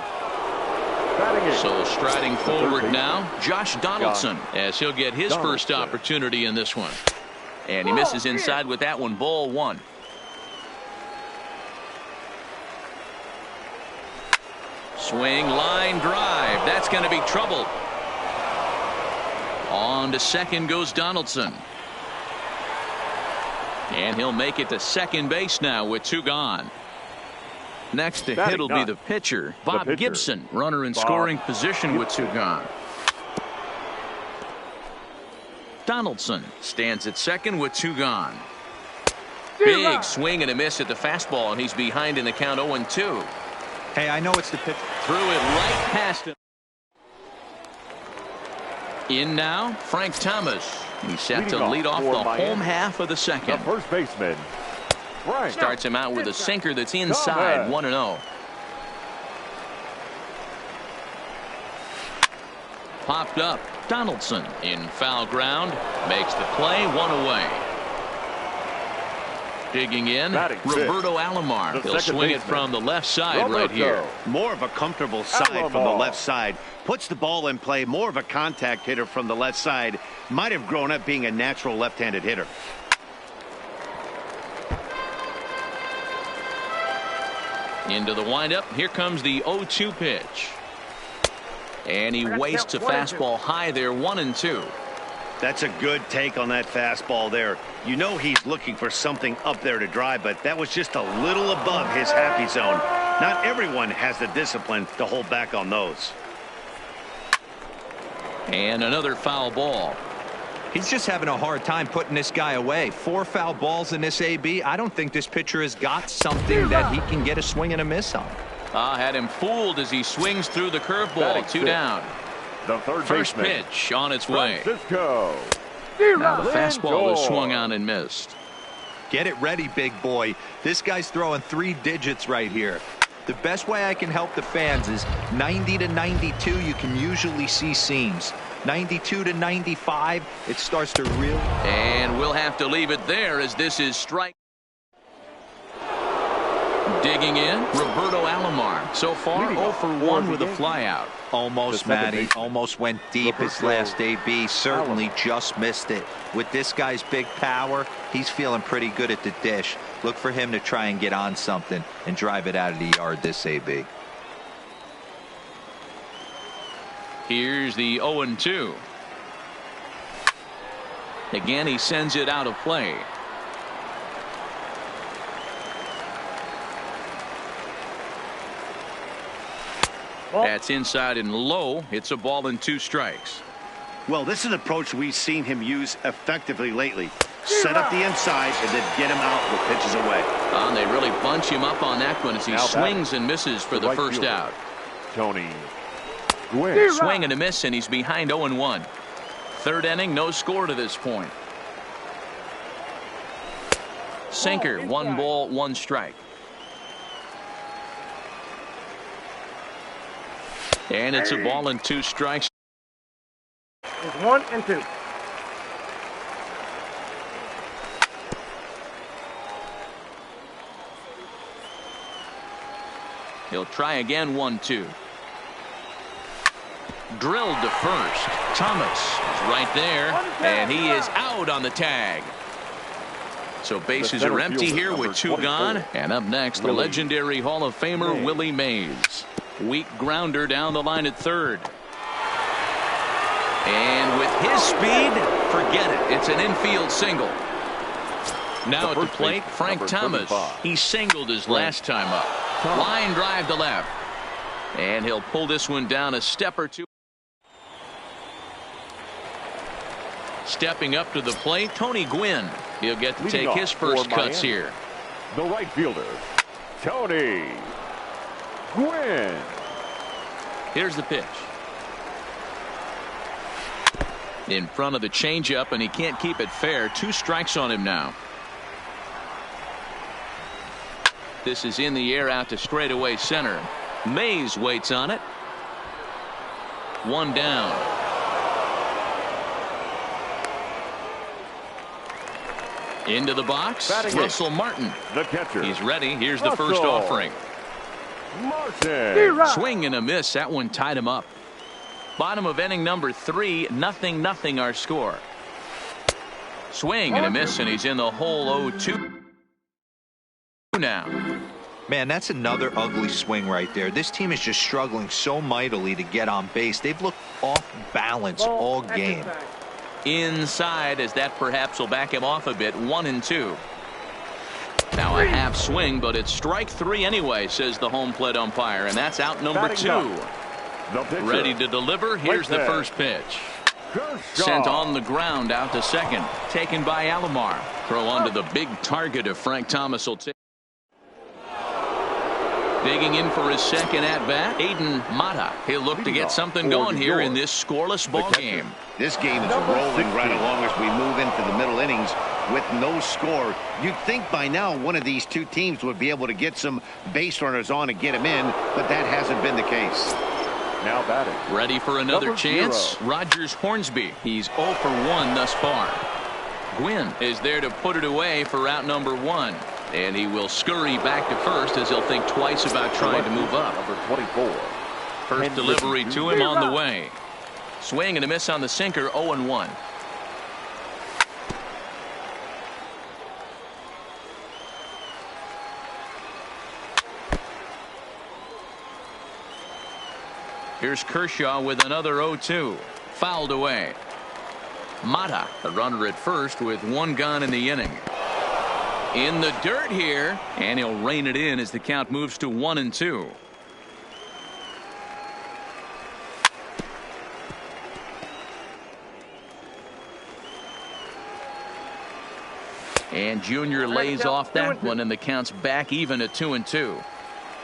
So striding forward now, Josh Donaldson, as he'll get his first opportunity in this one. And he misses inside with that one, ball 1. Swing, line drive. That's going to be trouble. On to second goes Donaldson. And he'll make it to second base now with 2 gone. Next to hit will be the pitcher, Bob Gibson. Runner in scoring position with 2 gone. Donaldson stands at second with 2 gone. Big swing and a miss at the fastball, and he's behind in the count 0-2. Hey, I know it's the pitch. Threw it right past him. In now, Frank Thomas. He's set to lead off the home half of the second. The first baseman, Frank. Starts him out with a sinker that's inside, 1-0. Popped up. Donaldson in foul ground. Makes the play, 1 away. Digging in, Roberto Alomar. He'll swing it from the left side right here. More of a comfortable side from the left side. Puts the ball in play. More of a contact hitter from the left side. Might have grown up being a natural left-handed hitter. Into the windup. Here comes the 0-2 pitch. And he wastes a fastball high there, 1-2. That's a good take on that fastball there. You know he's looking for something up there to drive, but that was just a little above his happy zone. Not everyone has the discipline to hold back on those. And another foul ball. He's just having a hard time putting this guy away. 4 foul balls in this AB. I don't think this pitcher has got something that he can get a swing and a miss on. Had him fooled as he swings through the curveball. 2 down. The First pitch on its way. Francisco. Now the fastball is swung on and missed. Get it ready, big boy. This guy's throwing 3 digits right here. The best way I can help the fans is 90 to 92. You can usually see seams. 92 to 95. It starts to really. And we'll have to leave it there as this is strike. Digging in, Roberto Alomar. So far, 0 for 1 with a flyout. Almost, Matty. Almost went deep his last AB. Certainly just missed it. With this guy's big power, he's feeling pretty good at the dish. Look for him to try and get on something and drive it out of the yard this AB. Here's the 0-2. Again, he sends it out of play. That's inside and low. It's a ball and 2 strikes. Well, this is an approach we've seen him use effectively lately. Set up the inside and then get him out with pitches away. And they really bunch him up on that one as he swings and misses for the first out. Tony. Swing and a miss, and he's behind 0-1. Third inning, no score to this point. Sinker, 1 ball, 1 strike. And it's a ball and 2 strikes. It's 1 and 2. He'll try again, 1-2. Drilled to first. Thomas is right there, and he is out on the tag. So bases are empty here with 2 gone. And up next, the legendary Hall of Famer Willie Mays. Weak grounder down the line at third. And with his speed, forget it. It's an infield single. Now at the plate, Frank Thomas. He singled his last time up. Line drive to left. And he'll pull this one down a step or two. Stepping up to the plate, Tony Gwynn. He'll get to take his first cuts here. The right fielder, Tony Gwynn. Here's the pitch. In front of the changeup, and he can't keep it fair. 2 strikes on him now. This is in the air out to straightaway center. Mays waits on it. 1 down. Into the box, Russell Martin. The catcher. He's ready. Here's the first offering. Martin. Swing and a miss. That one tied him up. Bottom of inning number 3, 0-0 our score. Swing and a miss, and he's in the hole 0-2 now. Man, that's another ugly swing right there. This team is just struggling so mightily to get on base. They've looked off balance all game. Inside, as that perhaps will back him off a bit. 1-2. Now a half swing, but it's strike 3 anyway, says the home plate umpire, and that's out number 2. Ready to deliver. Here's the first pitch. Sent on the ground out to second. Taken by Alomar. Throw onto the big target of Frank Thomas will take. Digging in for his second at-bat, Adan Mata. He'll look to get something going here in this scoreless ball game. This game is rolling right along as we move into the middle innings with no score. You'd think by now one of these 2 teams would be able to get some base runners on and get them in, but that hasn't been the case. Now batting. Ready for another chance. Rogers Hornsby. He's 0 for 1 thus far. Gwynn is there to put it away for out number 1. And he will scurry back to first as he'll think twice about trying to move up. Number 24. First delivery to him on the way. Swing and a miss on the sinker. 0-1. Here's Kershaw with another 0-2. Fouled away. Mata, the runner at first with 1 gone in the inning. In the dirt here, and he'll rein it in as the count moves to 1-2. And Junior lays off that one, and the count's back even at 2-2.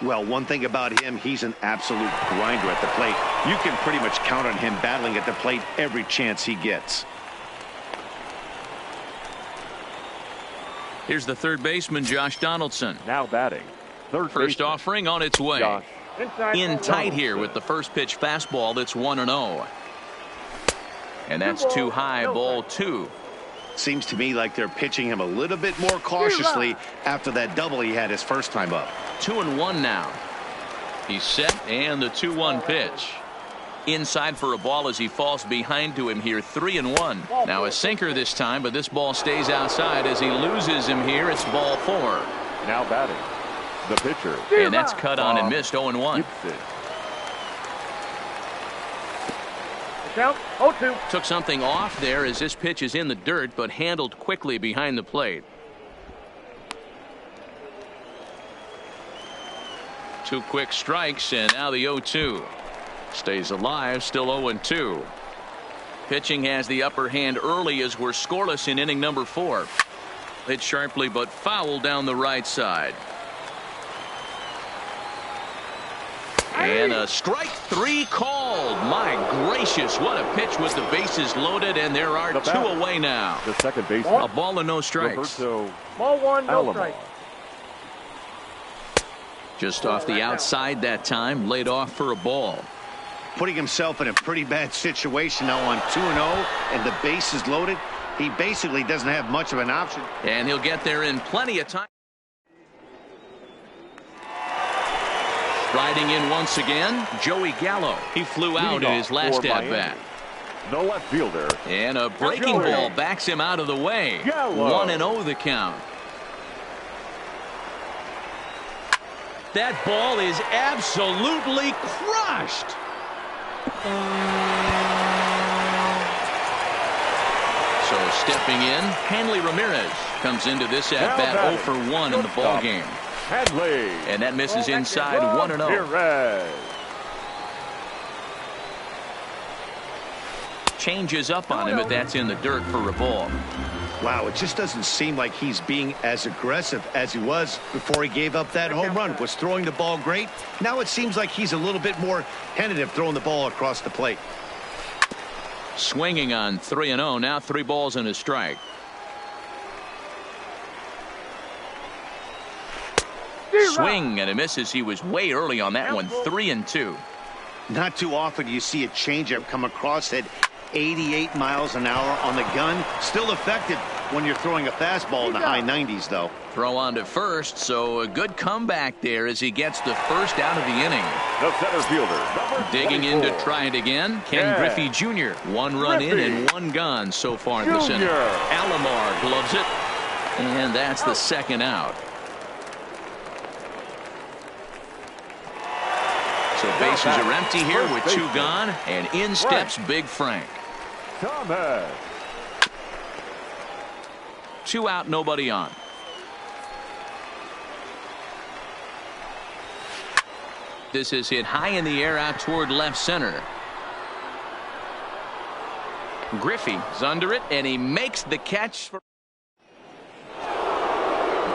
Well, one thing about him, he's an absolute grinder at the plate. You can pretty much count on him battling at the plate every chance he gets. Here's the third baseman, Josh Donaldson. Now batting. First offering on its way. In tight here with the first pitch fastball that's 1-0. And that's too high, ball 2. Seems to me like they're pitching him a little bit more cautiously after that double he had his first time up. 2-1 now. He's set, and the 2-1 pitch. Inside for a ball as he falls behind to him here. 3-1. Now a sinker this time, but this ball stays outside as he loses him here. It's ball 4. Now batting. The pitcher. And that's cut on and missed. 0-1. Count 0-2. Took something off there as this pitch is in the dirt, but handled quickly behind the plate. 2 quick strikes, and now the 0-2. Stays alive, still 0-2. Pitching has the upper hand early as we're scoreless in inning number 4. Hit sharply but foul down the right side. And a strike 3 called. My gracious, what a pitch with the bases loaded, and there are 2 away now. The second baseman. A ball and no strikes. Ball 1, no strike. Just off the outside that time, laid off for a ball. Putting himself in a pretty bad situation now on 2-0, and the base is loaded. He basically doesn't have much of an option. And he'll get there in plenty of time. Riding in once again, Joey Gallo. He flew out in his last at-bat. The left fielder. And a breaking ball backs him out of the way. 1-0 the count. That ball is absolutely crushed. So stepping in, Hanley Ramirez comes into this at-bat 0 for 1 in the ball game. And that misses inside 1-0. Changes up on him, but that's in the dirt for a ball. Wow, it just doesn't seem like he's being as aggressive as he was before he gave up that home run. Was throwing the ball great. Now it seems like he's a little bit more tentative throwing the ball across the plate. Swinging on 3-0. Now 3 balls and a strike. Swing and a misses. He was way early on that one. 3-2. Not too often you see a changeup come across at 88 miles an hour on the gun. Still effective when you're throwing a fastball in the high 90s, though. Throw on to first, so a good comeback there as he gets the first out of the inning. The center fielder. Digging in to try it again, Ken Griffey Jr. 1 run in and 1 gone so far in this inning. Alomar gloves it, and that's the second out. So bases are empty here with 2 gone, and in steps Big Frank. 2 out, nobody on. This is hit high in the air out toward left center. Griffey's under it, and he makes the catch.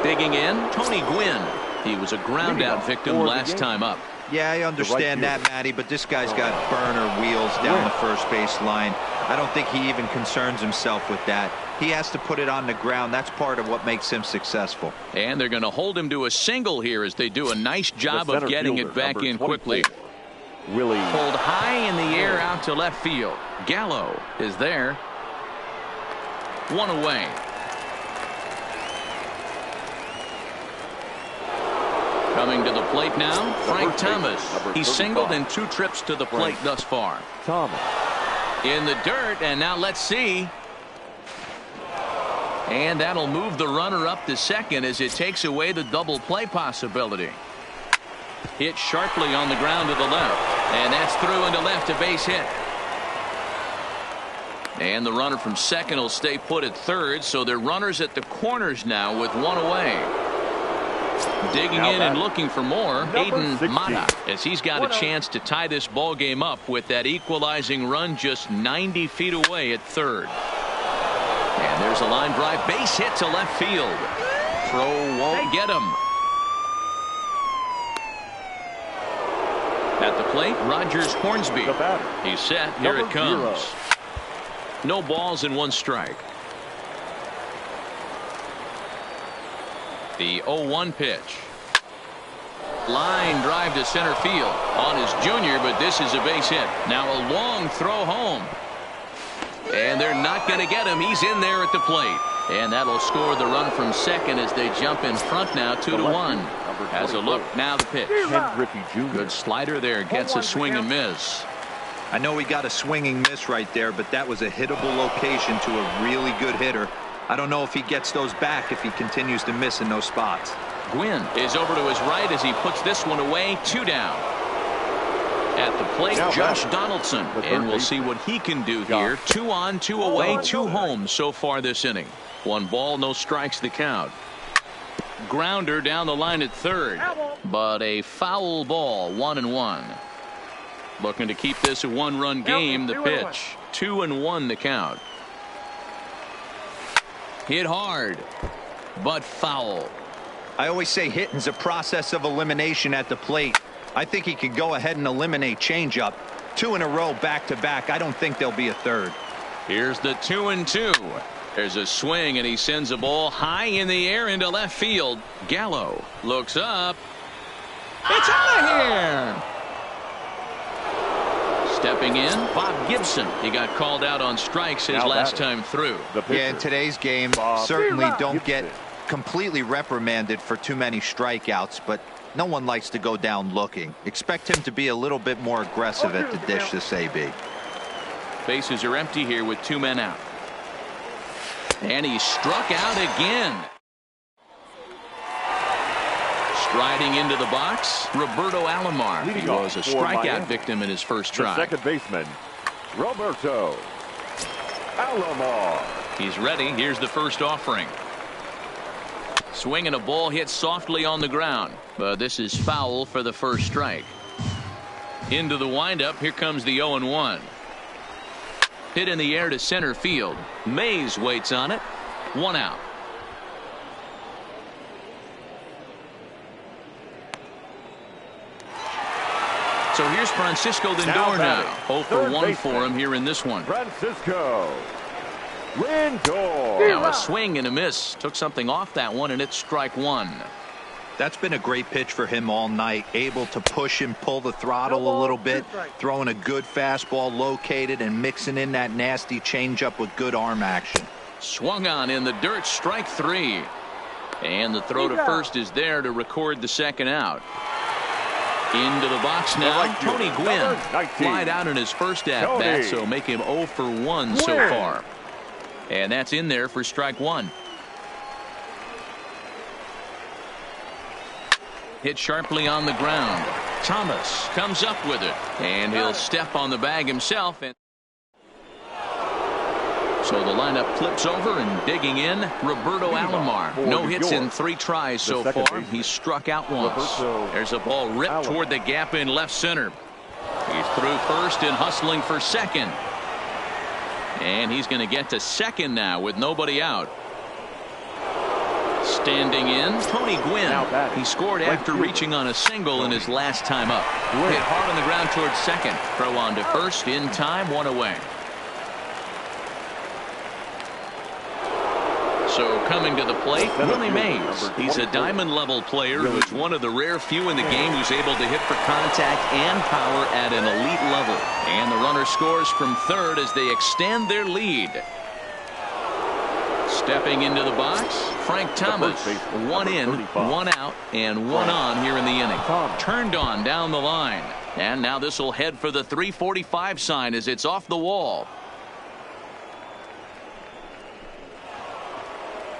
Digging in, Tony Gwynn. He was a ground out victim last time up. Yeah, I understand that, Matty, but this guy's got burner wheels down the first base line. I don't think he even concerns himself with that. He has to put it on the ground. That's part of what makes him successful. And they're going to hold him to a single here as they do a nice job of getting it back in quickly. Really pulled high in the air out to left field. Gallo is there. 1 away. Coming to the plate now, Frank Thomas. He's singled in 2 trips to the plate thus far. In the dirt, and now let's see. And that'll move the runner up to second as it takes away the double play possibility. Hit sharply on the ground to the left, and that's through into left, a base hit. And the runner from second will stay put at third, so they're runners at the corners now with 1 away. Digging in and looking for more, Adan Mata, as he's got a chance to tie this ball game up with that equalizing run just 90 feet away at third. And there's a line drive, base hit to left field. Throw won't get him. At the plate, Rogers Hornsby. He's set. Here it comes. No balls and 1 strike. The 0-1 pitch. Line drive to center field on his junior, but this is a base hit. Now a long throw home. And they're not going to get him. He's in there at the plate. And that'll score the run from second as they jump in front now 2-1. Has a look. Now the pitch. Good slider there. Gets a swing and miss. I know he got a swinging miss right there, but that was a hittable location to a really good hitter. I don't know if he gets those back if he continues to miss in those spots. Gwynn is over to his right as he puts this one away. 2 down. At the plate, Josh Donaldson, and we'll see what he can do here. 2 on, 2 away, 2 home so far this inning. 1 ball, no strikes the count. Grounder down the line at third, but a foul ball. 1-1. Looking to keep this a 1-run game. The pitch. 2-1 the count. Hit hard, but foul. I always say hitting's a process of elimination at the plate. I think he could go ahead and eliminate changeup. 2 in a row back to back. I don't think there'll be a third. Here's the 2-2. There's a swing, and he sends a ball high in the air into left field. Gallo looks up. It's out of here. Stepping in, Bob Gibson. He got called out on strikes his last time through. Yeah, in today's game, certainly don't get completely reprimanded for too many strikeouts, but No one likes to go down looking. Expect him to be a little bit more aggressive at the dish this AB. Bases are empty here with 2 men out. And he struck out again. Striding into the box, Roberto Alomar. He was a strikeout victim in his first try. The second baseman, Roberto Alomar. He's ready. Here's the first offering. Swing and a ball hit softly on the ground, but this is foul for the first strike. Into the windup. Here comes the 0-1. Hit in the air to center field. Mays waits on it. 1 out. So here's Francisco Lindor now. 0 for 1 for him here in this one. Francisco Lindor. Now a swing and a miss. Took something off that one, and it's strike 1. That's been a great pitch for him all night. Able to push and pull the throttle a little bit. Throwing a good fastball located and mixing in that nasty changeup with good arm action. Swung on in the dirt. Strike 3. And the throw to first is there to record the second out. Into the box now. Tony Gwynn flied out in his first at bat, so make him 0 for 1 so far. And that's in there for strike 1. Hit sharply on the ground. Thomas comes up with it, and he'll step on the bag himself. And so the lineup flips over, and digging in, Roberto Alomar. No hits in 3 tries so far. He's struck out once. There's a ball ripped toward the gap in left center. He's through first and hustling for second. And he's going to get to second now with nobody out. Standing in, Tony Gwynn. He scored after reaching on a single in his last time up. Hit hard on the ground towards second. Throw on to first in time, 1 away. So coming to the plate, Willie Mays. He's a diamond-level player who's one of the rare few in the game who's able to hit for contact and power at an elite level. And the runner scores from third as they extend their lead. Stepping into the box, Frank Thomas. 1 in, 1 out, and 1 on here in the inning. Turned on down the line. And now this will head for the 345 sign as it's off the wall.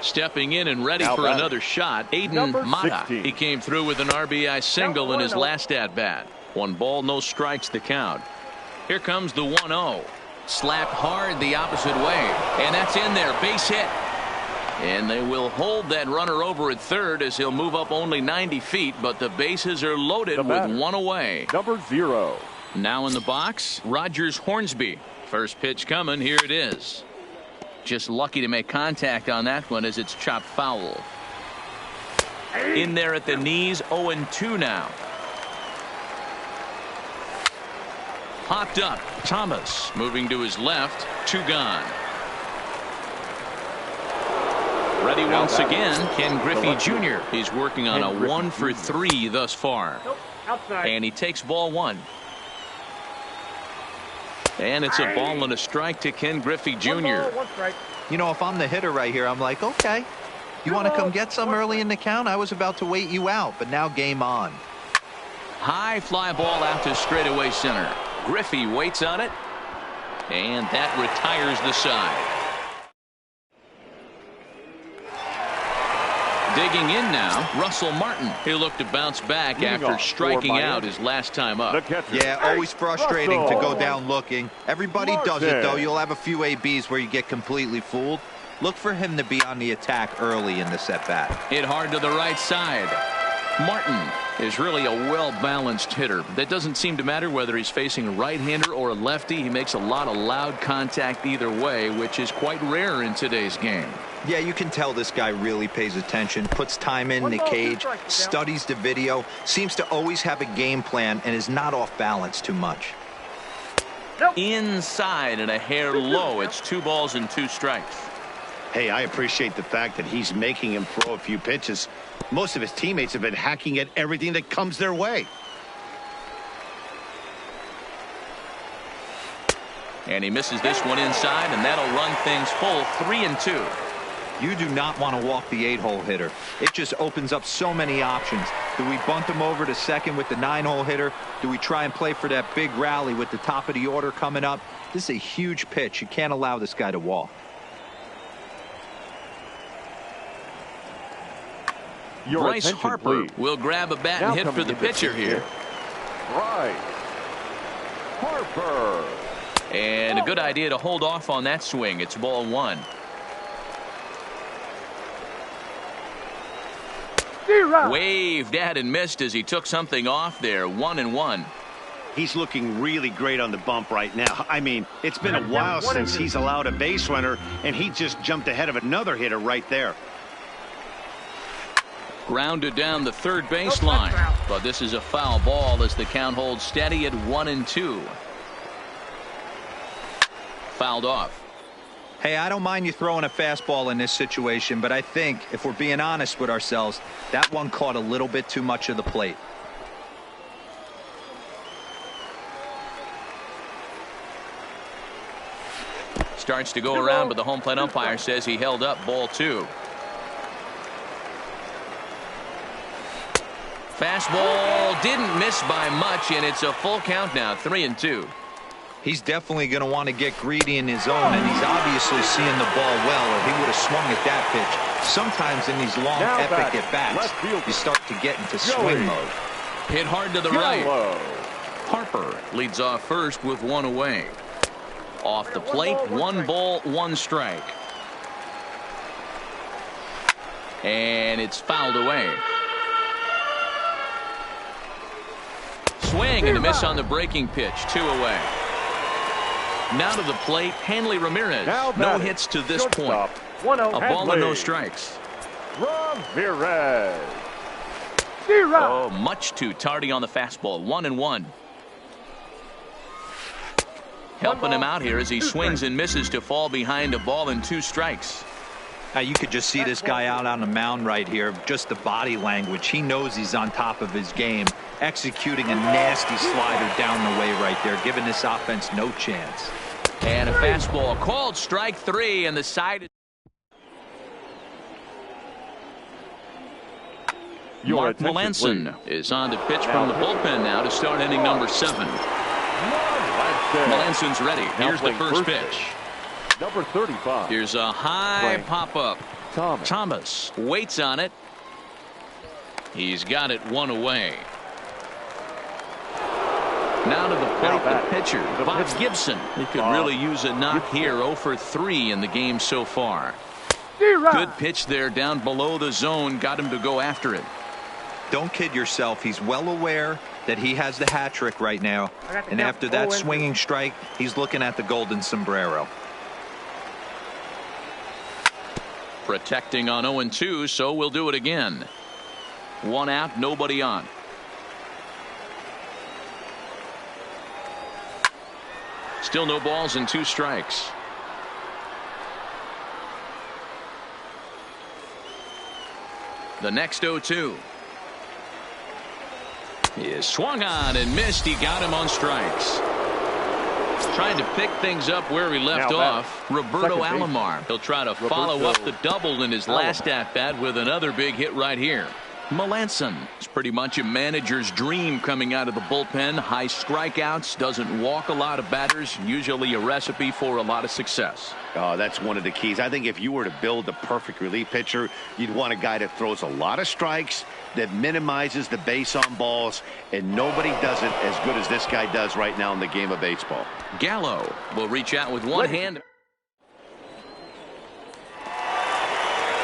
Stepping in and ready for another shot, Adan Mata. He came through with an RBI single in his last at-bat. 1 ball, no strikes the count. Here comes the 1-0. Slapped hard the opposite way. And that's in there. Base hit. And they will hold that runner over at third as he'll move up only 90 feet, but the bases are loaded with 1 away. Number 0. Now in the box, Rogers Hornsby. First pitch coming. Here it is. Just lucky to make contact on that one as it's chopped foul. In there at the knees, 0-2 now. Popped up. Thomas moving to his left. 2 gone. Ready once again, Ken Griffey Jr. He's working on a 1 for 3 thus far. And he takes ball 1. And it's a ball and a strike to Ken Griffey Jr. You know, if I'm the hitter right here, I'm like, okay, you want to come get some early in the count? I was about to wait you out, but now game on. High fly ball out to straightaway center. Griffey waits on it, and that retires the side. Digging in now, Russell Martin. He'll look to bounce back after striking out his last time up. Yeah, always frustrating to go down looking. Everybody does it, though. You'll have a few ABs where you get completely fooled. Look for him to be on the attack early in the at-bat. Hit hard to the right side. Martin is really a well-balanced hitter. That doesn't seem to matter whether he's facing a right-hander or a lefty. He makes a lot of loud contact either way, which is quite rare in today's game. Yeah, you can tell this guy really pays attention, puts time in the cage, studies the video, seems to always have a game plan, and is not off balance too much. Inside and a hair low. It's 2 balls and 2 strikes. Hey, I appreciate the fact that he's making him throw a few pitches. Most of his teammates have been hacking at everything that comes their way. And he misses this one inside, and that'll run things full. 3-2. You do not want to walk the 8-hole hitter. It just opens up so many options. Do we bunt him over to second with the 9-hole hitter? Do we try and play for that big rally with the top of the order coming up? This is a huge pitch. You can't allow this guy to walk. Bryce Harper will grab a bat and hit for the pitcher here. Bryce Harper. And a good idea to hold off on that swing. It's ball 1. Waved at and missed as he took something off there. 1-1. He's looking really great on the bump right now. I mean, it's been a while since he's allowed a base runner, and he just jumped ahead of another hitter right there. Grounded down the third baseline, but this is a foul ball as the count holds steady at 1-2. Fouled off. Hey, I don't mind you throwing a fastball in this situation, but I think if we're being honest with ourselves, that one caught a little bit too much of the plate. Starts to go around, but the home plate umpire says he held up. Ball 2. Fastball didn't miss by much, and it's a full count now. 3-2. He's definitely going to want to get greedy in his zone, and he's obviously seeing the ball well, or he would have swung at that pitch. Sometimes in these long, epic at-bats, you start to get into swing mode. Hit hard to the right. Harper leads off first with 1 away. Off the plate, 1 ball, 1 strike. And it's fouled away. Swing and a miss on the breaking pitch. 2 away. Now to the plate, Hanley Ramirez. No hits to this point. A ball and no strikes. Ramirez. Oh, much too tardy on the fastball. 1-1. Helping him out here as he swings and misses to fall behind a ball and 2 strikes. Now you could just see this guy out on the mound right here. Just the body language. He knows he's on top of his game. Executing a nasty slider down the way right there, giving this offense no chance. And a fastball called strike 3, and the side. Mark Melanson is on the pitch from the bullpen now to start inning number 7. Melanson's ready. Here's the first pitch. Number 35. Here's a high pop-up. Thomas waits on it. He's got it 1 away. Now to the plate, the pitcher, Bob Gibson. He could really use a knock here. 0 for 3 in the game so far. Good pitch there down below the zone. Got him to go after it. Don't kid yourself. He's well aware that he has the hat trick right now. And after that swinging strike, he's looking at the golden sombrero. Protecting on 0-2, so we'll do it again. 1 out, nobody on. Still no balls and 2 strikes. The next 0-2. He is swung on and missed. He got him on strikes. Trying to pick things up where he left off. Roberto Alomar. He'll try to follow up the double in his last at-bat with another big hit right here. Melanson is pretty much a manager's dream coming out of the bullpen. High strikeouts, doesn't walk a lot of batters, usually a recipe for a lot of success. Oh, that's one of the keys. I think if you were to build the perfect relief pitcher, you'd want a guy that throws a lot of strikes, that minimizes the base on balls, and nobody does it as good as this guy does right now in the game of baseball. Gallo will reach out with one hand.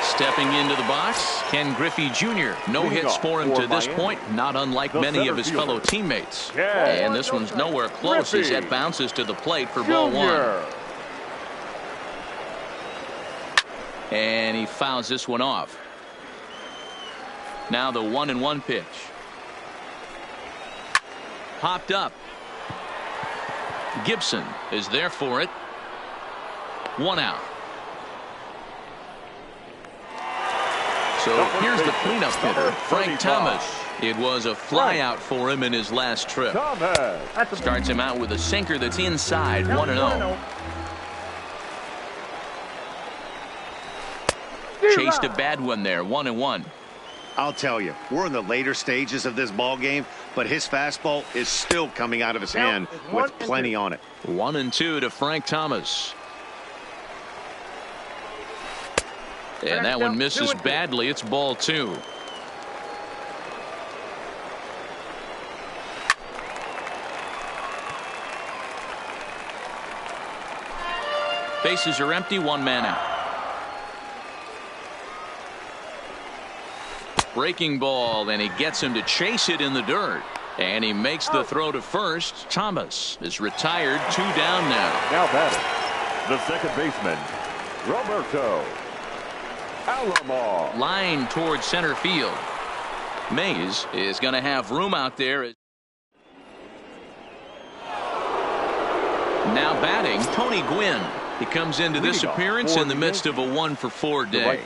Stepping into the box, Ken Griffey Jr. No hits for him to this point, not unlike many of his fellow teammates. And this one's nowhere close as that bounces to the plate for ball 1. And he fouls this one off. Now the 1-1 pitch. Popped up. Gibson is there for it. 1 out. So here's the cleanup hitter, Frank Thomas. It was a flyout for him in his last trip. Starts him out with a sinker that's inside, 1-0. chased a bad one there. 1-1. I'll tell you, we're in the later stages of this ball game, but his fastball is still coming out of his hand with plenty on it. 1-2 to Frank Thomas. And that one misses badly. It's ball 2. Bases are empty. 1 man out. Breaking ball, and he gets him to chase it in the dirt. And he makes the throw to first. Thomas is retired. 2 down now. Now batting, the second baseman, Roberto Alomar. Line towards center field. Mays is going to have room out there. Now batting, Tony Gwynn. He comes into this appearance in the midst of a 1-for-4 day.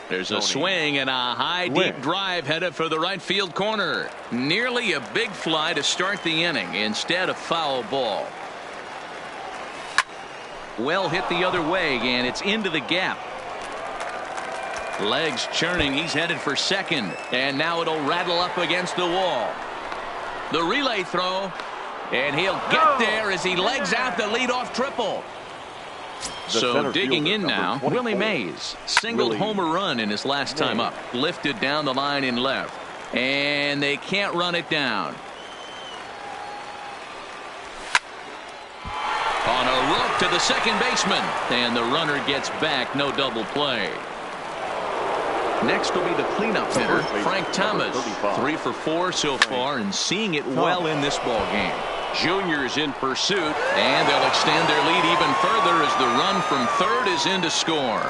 There's a swing and a high deep drive headed for the right field corner. Nearly a big fly to start the inning. Instead, a foul ball. Well hit the other way, and it's into the gap. Legs churning. He's headed for second, and now it'll rattle up against the wall. The relay throw, and he'll get there as he legs out the leadoff triple. So digging in now, Willie Mays. Singled homer run in his last time up. Lifted down the line in left. And they can't run it down. On a rope to the second baseman. And the runner gets back. No double play. Next will be the cleanup hitter, Frank Thomas. 3 for 4 so far and seeing it well in this ball game. Junior's in pursuit, and they'll extend their lead even further as the run from third is in to score.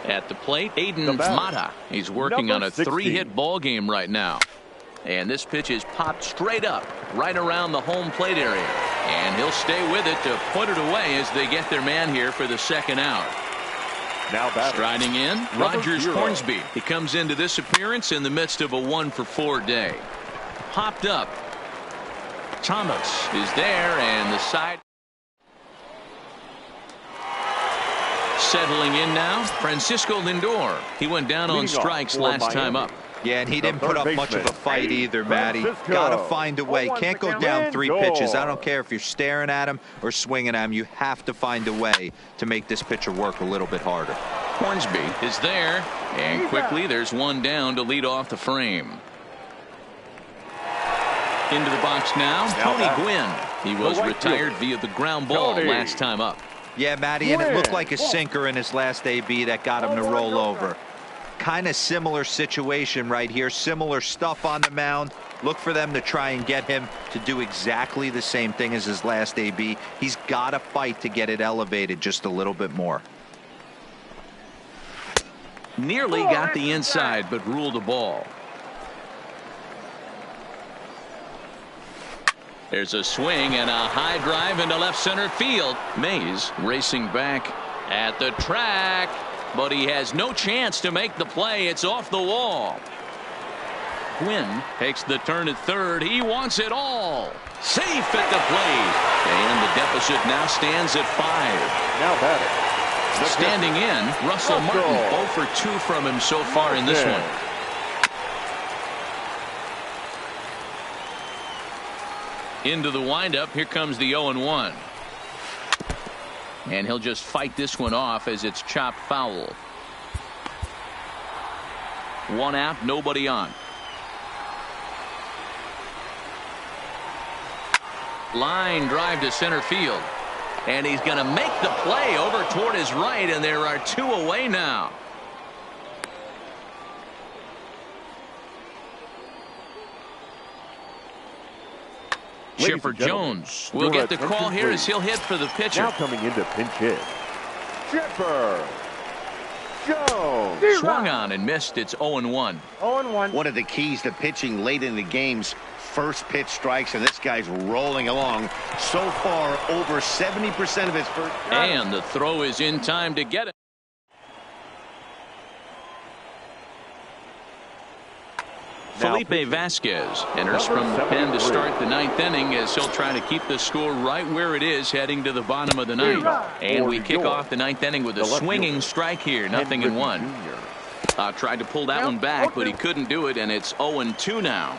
At the plate, Adan Mata. He's working on a 3-hit ball game right now. And this pitch is popped straight up, right around the home plate area. And he'll stay with it to put it away as they get their man here for the second out. Now striding in, Rogers Hornsby. He comes into this appearance in the midst of a 1-for-4 day. Popped up. Thomas is there, and the side. Settling in now, Francisco Lindor. He went down on strikes last time up. Yeah, and he didn't put up much of a fight either, Matty. Got to find a way. Can't go down 3 pitches. I don't care if you're staring at him or swinging at him. You have to find a way to make this pitcher work a little bit harder. Hornsby is there, and quickly there's 1 down to lead off the frame. Into the box now, Tony Gwynn. He was retired via the ground ball last time up. Yeah, Matty, and it looked like a sinker in his last AB that got him to roll over. Kind of similar situation right here. Similar stuff on the mound. Look for them to try and get him to do exactly the same thing as his last AB. He's got to fight to get it elevated just a little bit more. Nearly got the inside, but ruled a ball. There's a swing and a high drive into left center field. Mays racing back at the track. But he has no chance to make the play. It's off the wall. Gwynn takes the turn at third. He wants it all. Safe at the plate. And the deficit now stands at 5. Now batting. Standing in, Russell Martin. 0 for 2 from him so far in this one. Into the windup. Here comes the 0-1. And he'll just fight this one off as it's chopped foul. 1 out, nobody on. Line drive to center field. And he's going to make the play over toward his right, and there are 2 away now. Chipper Jones will get the call here as he'll hit for the pitcher. Now coming into pinch hit, Chipper Jones. Swung on and missed. It's 0-1. 0-1. One of the keys to pitching late in the game's first pitch strikes, and this guy's rolling along. So far, over 70% of his first. And the throw is in time to get it. Felipe Vasquez enters from the pen to start the ninth inning as he'll try to keep the score right where it is heading to the bottom of the ninth. And we kick off the ninth inning with a swinging strike here, 0-1. Tried to pull that one back, but he couldn't do it, and it's 0-2 now.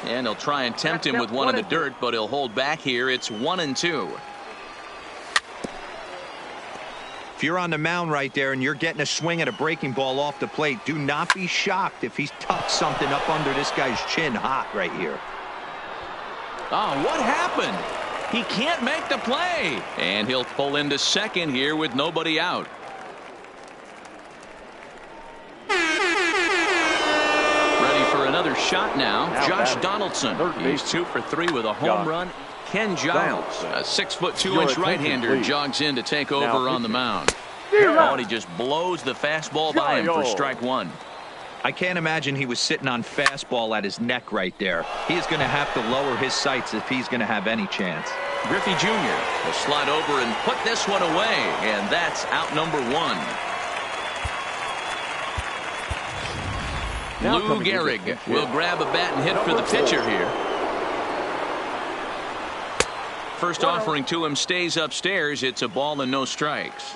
And he'll try and tempt him with one in the dirt, but he'll hold back here. It's 1-2. If you're on the mound right there and you're getting a swing at a breaking ball off the plate, do not be shocked if he's tucked something up under this guy's chin hot right here. Oh, what happened? He can't make the play. And he'll pull into second here with nobody out. Ready for another shot now. Josh Donaldson. He's 2 for 3 with a home run. Ken Giles, a 6'2" right-hander, jogs in to take over on the mound. Oh, and he just blows the fastball by him for strike one. I can't imagine he was sitting on fastball at his neck right there. He is going to have to lower his sights if he's going to have any chance. Griffey Jr. will slide over and put this one away, and that's out number 1. Lou Gehrig will grab a bat and hit for the pitcher here. First offering to him stays upstairs. It's a ball and no strikes.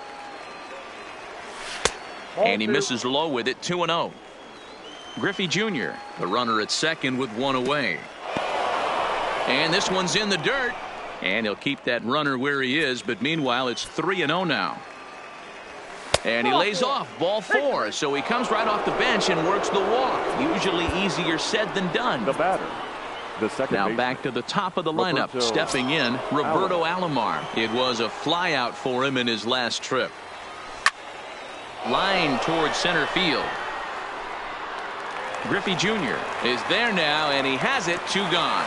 And he misses low with it, 2-0. Griffey Jr., the runner at second with one away. And this one's in the dirt. And he'll keep that runner where he is, but meanwhile it's 3-0 now. And he lays off, ball 4, so he comes right off the bench and works the walk. Usually easier said than done. The batter. Now back to the top of the lineup, stepping in, Roberto Alomar. It was a flyout for him in his last trip. Line towards center field. Griffey Jr. is there now, and he has it, 2 gone.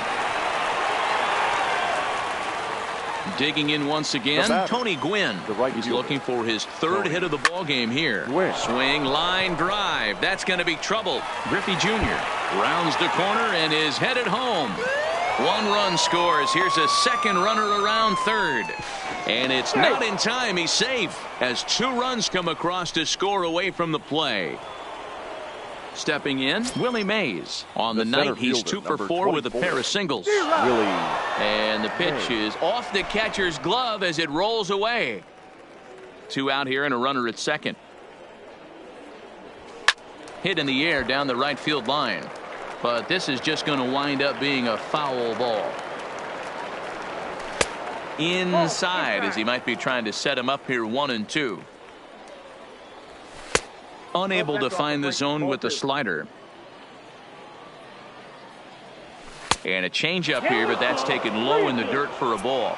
Digging in once again, Tony Gwynn. He's looking for his 3rd hit of the ball game here. Swing, line, drive. That's going to be trouble. Griffey Jr. rounds the corner and is headed home. 1 run scores. Here's a second runner around third. And it's not in time. He's safe as 2 runs come across to score away from the play. Stepping in, Willie Mays. On the night, he's 2 for 4 with a pair of singles. And the pitch is off the catcher's glove as it rolls away. 2 out here and a runner at second. Hit in the air down the right field line. But this is just going to wind up being a foul ball. Inside as he might be trying to set him up here, 1-2. Unable to find the zone with the slider. And a changeup here, but that's taken low in the dirt for a ball.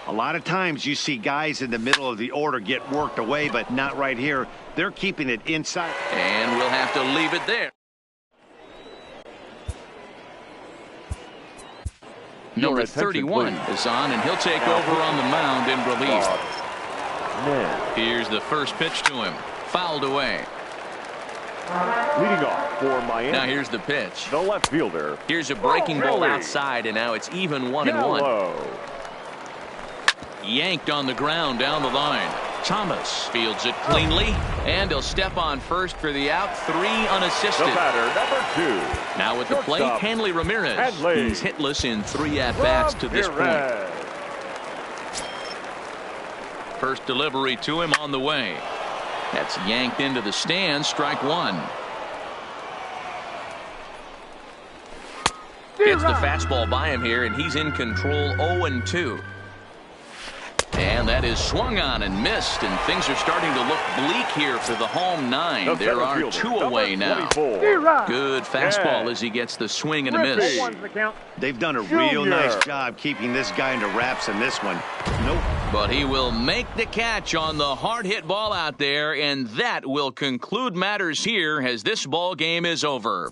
A lot of times you see guys in the middle of the order get worked away, but not right here. They're keeping it inside. And we'll have to leave it there. Number 31 is on, and he'll take over on the mound in relief. Here's the first pitch to him. Fouled away. Leading off for Miami. Now here's the pitch. The left fielder. Here's a breaking ball outside, and now it's even 1-1. Yanked on the ground down the line. Thomas fields it cleanly, and he'll step on first for the out. 3 unassisted. The batter, number 2. Now at the plate, Hanley Ramirez. He's hitless in 3 at-bats to this point. First delivery to him on the way. That's yanked into the stands. Strike 1. Gets the fastball by him here, and he's in control. 0-2. And that is swung on and missed, and things are starting to look bleak here for the home 9. There are 2 away now. Good fastball as he gets the swing and a miss. They've done a real nice job keeping this guy into wraps in this one. Nope. But he will make the catch on the hard hit ball out there, and that will conclude matters here as this ball game is over.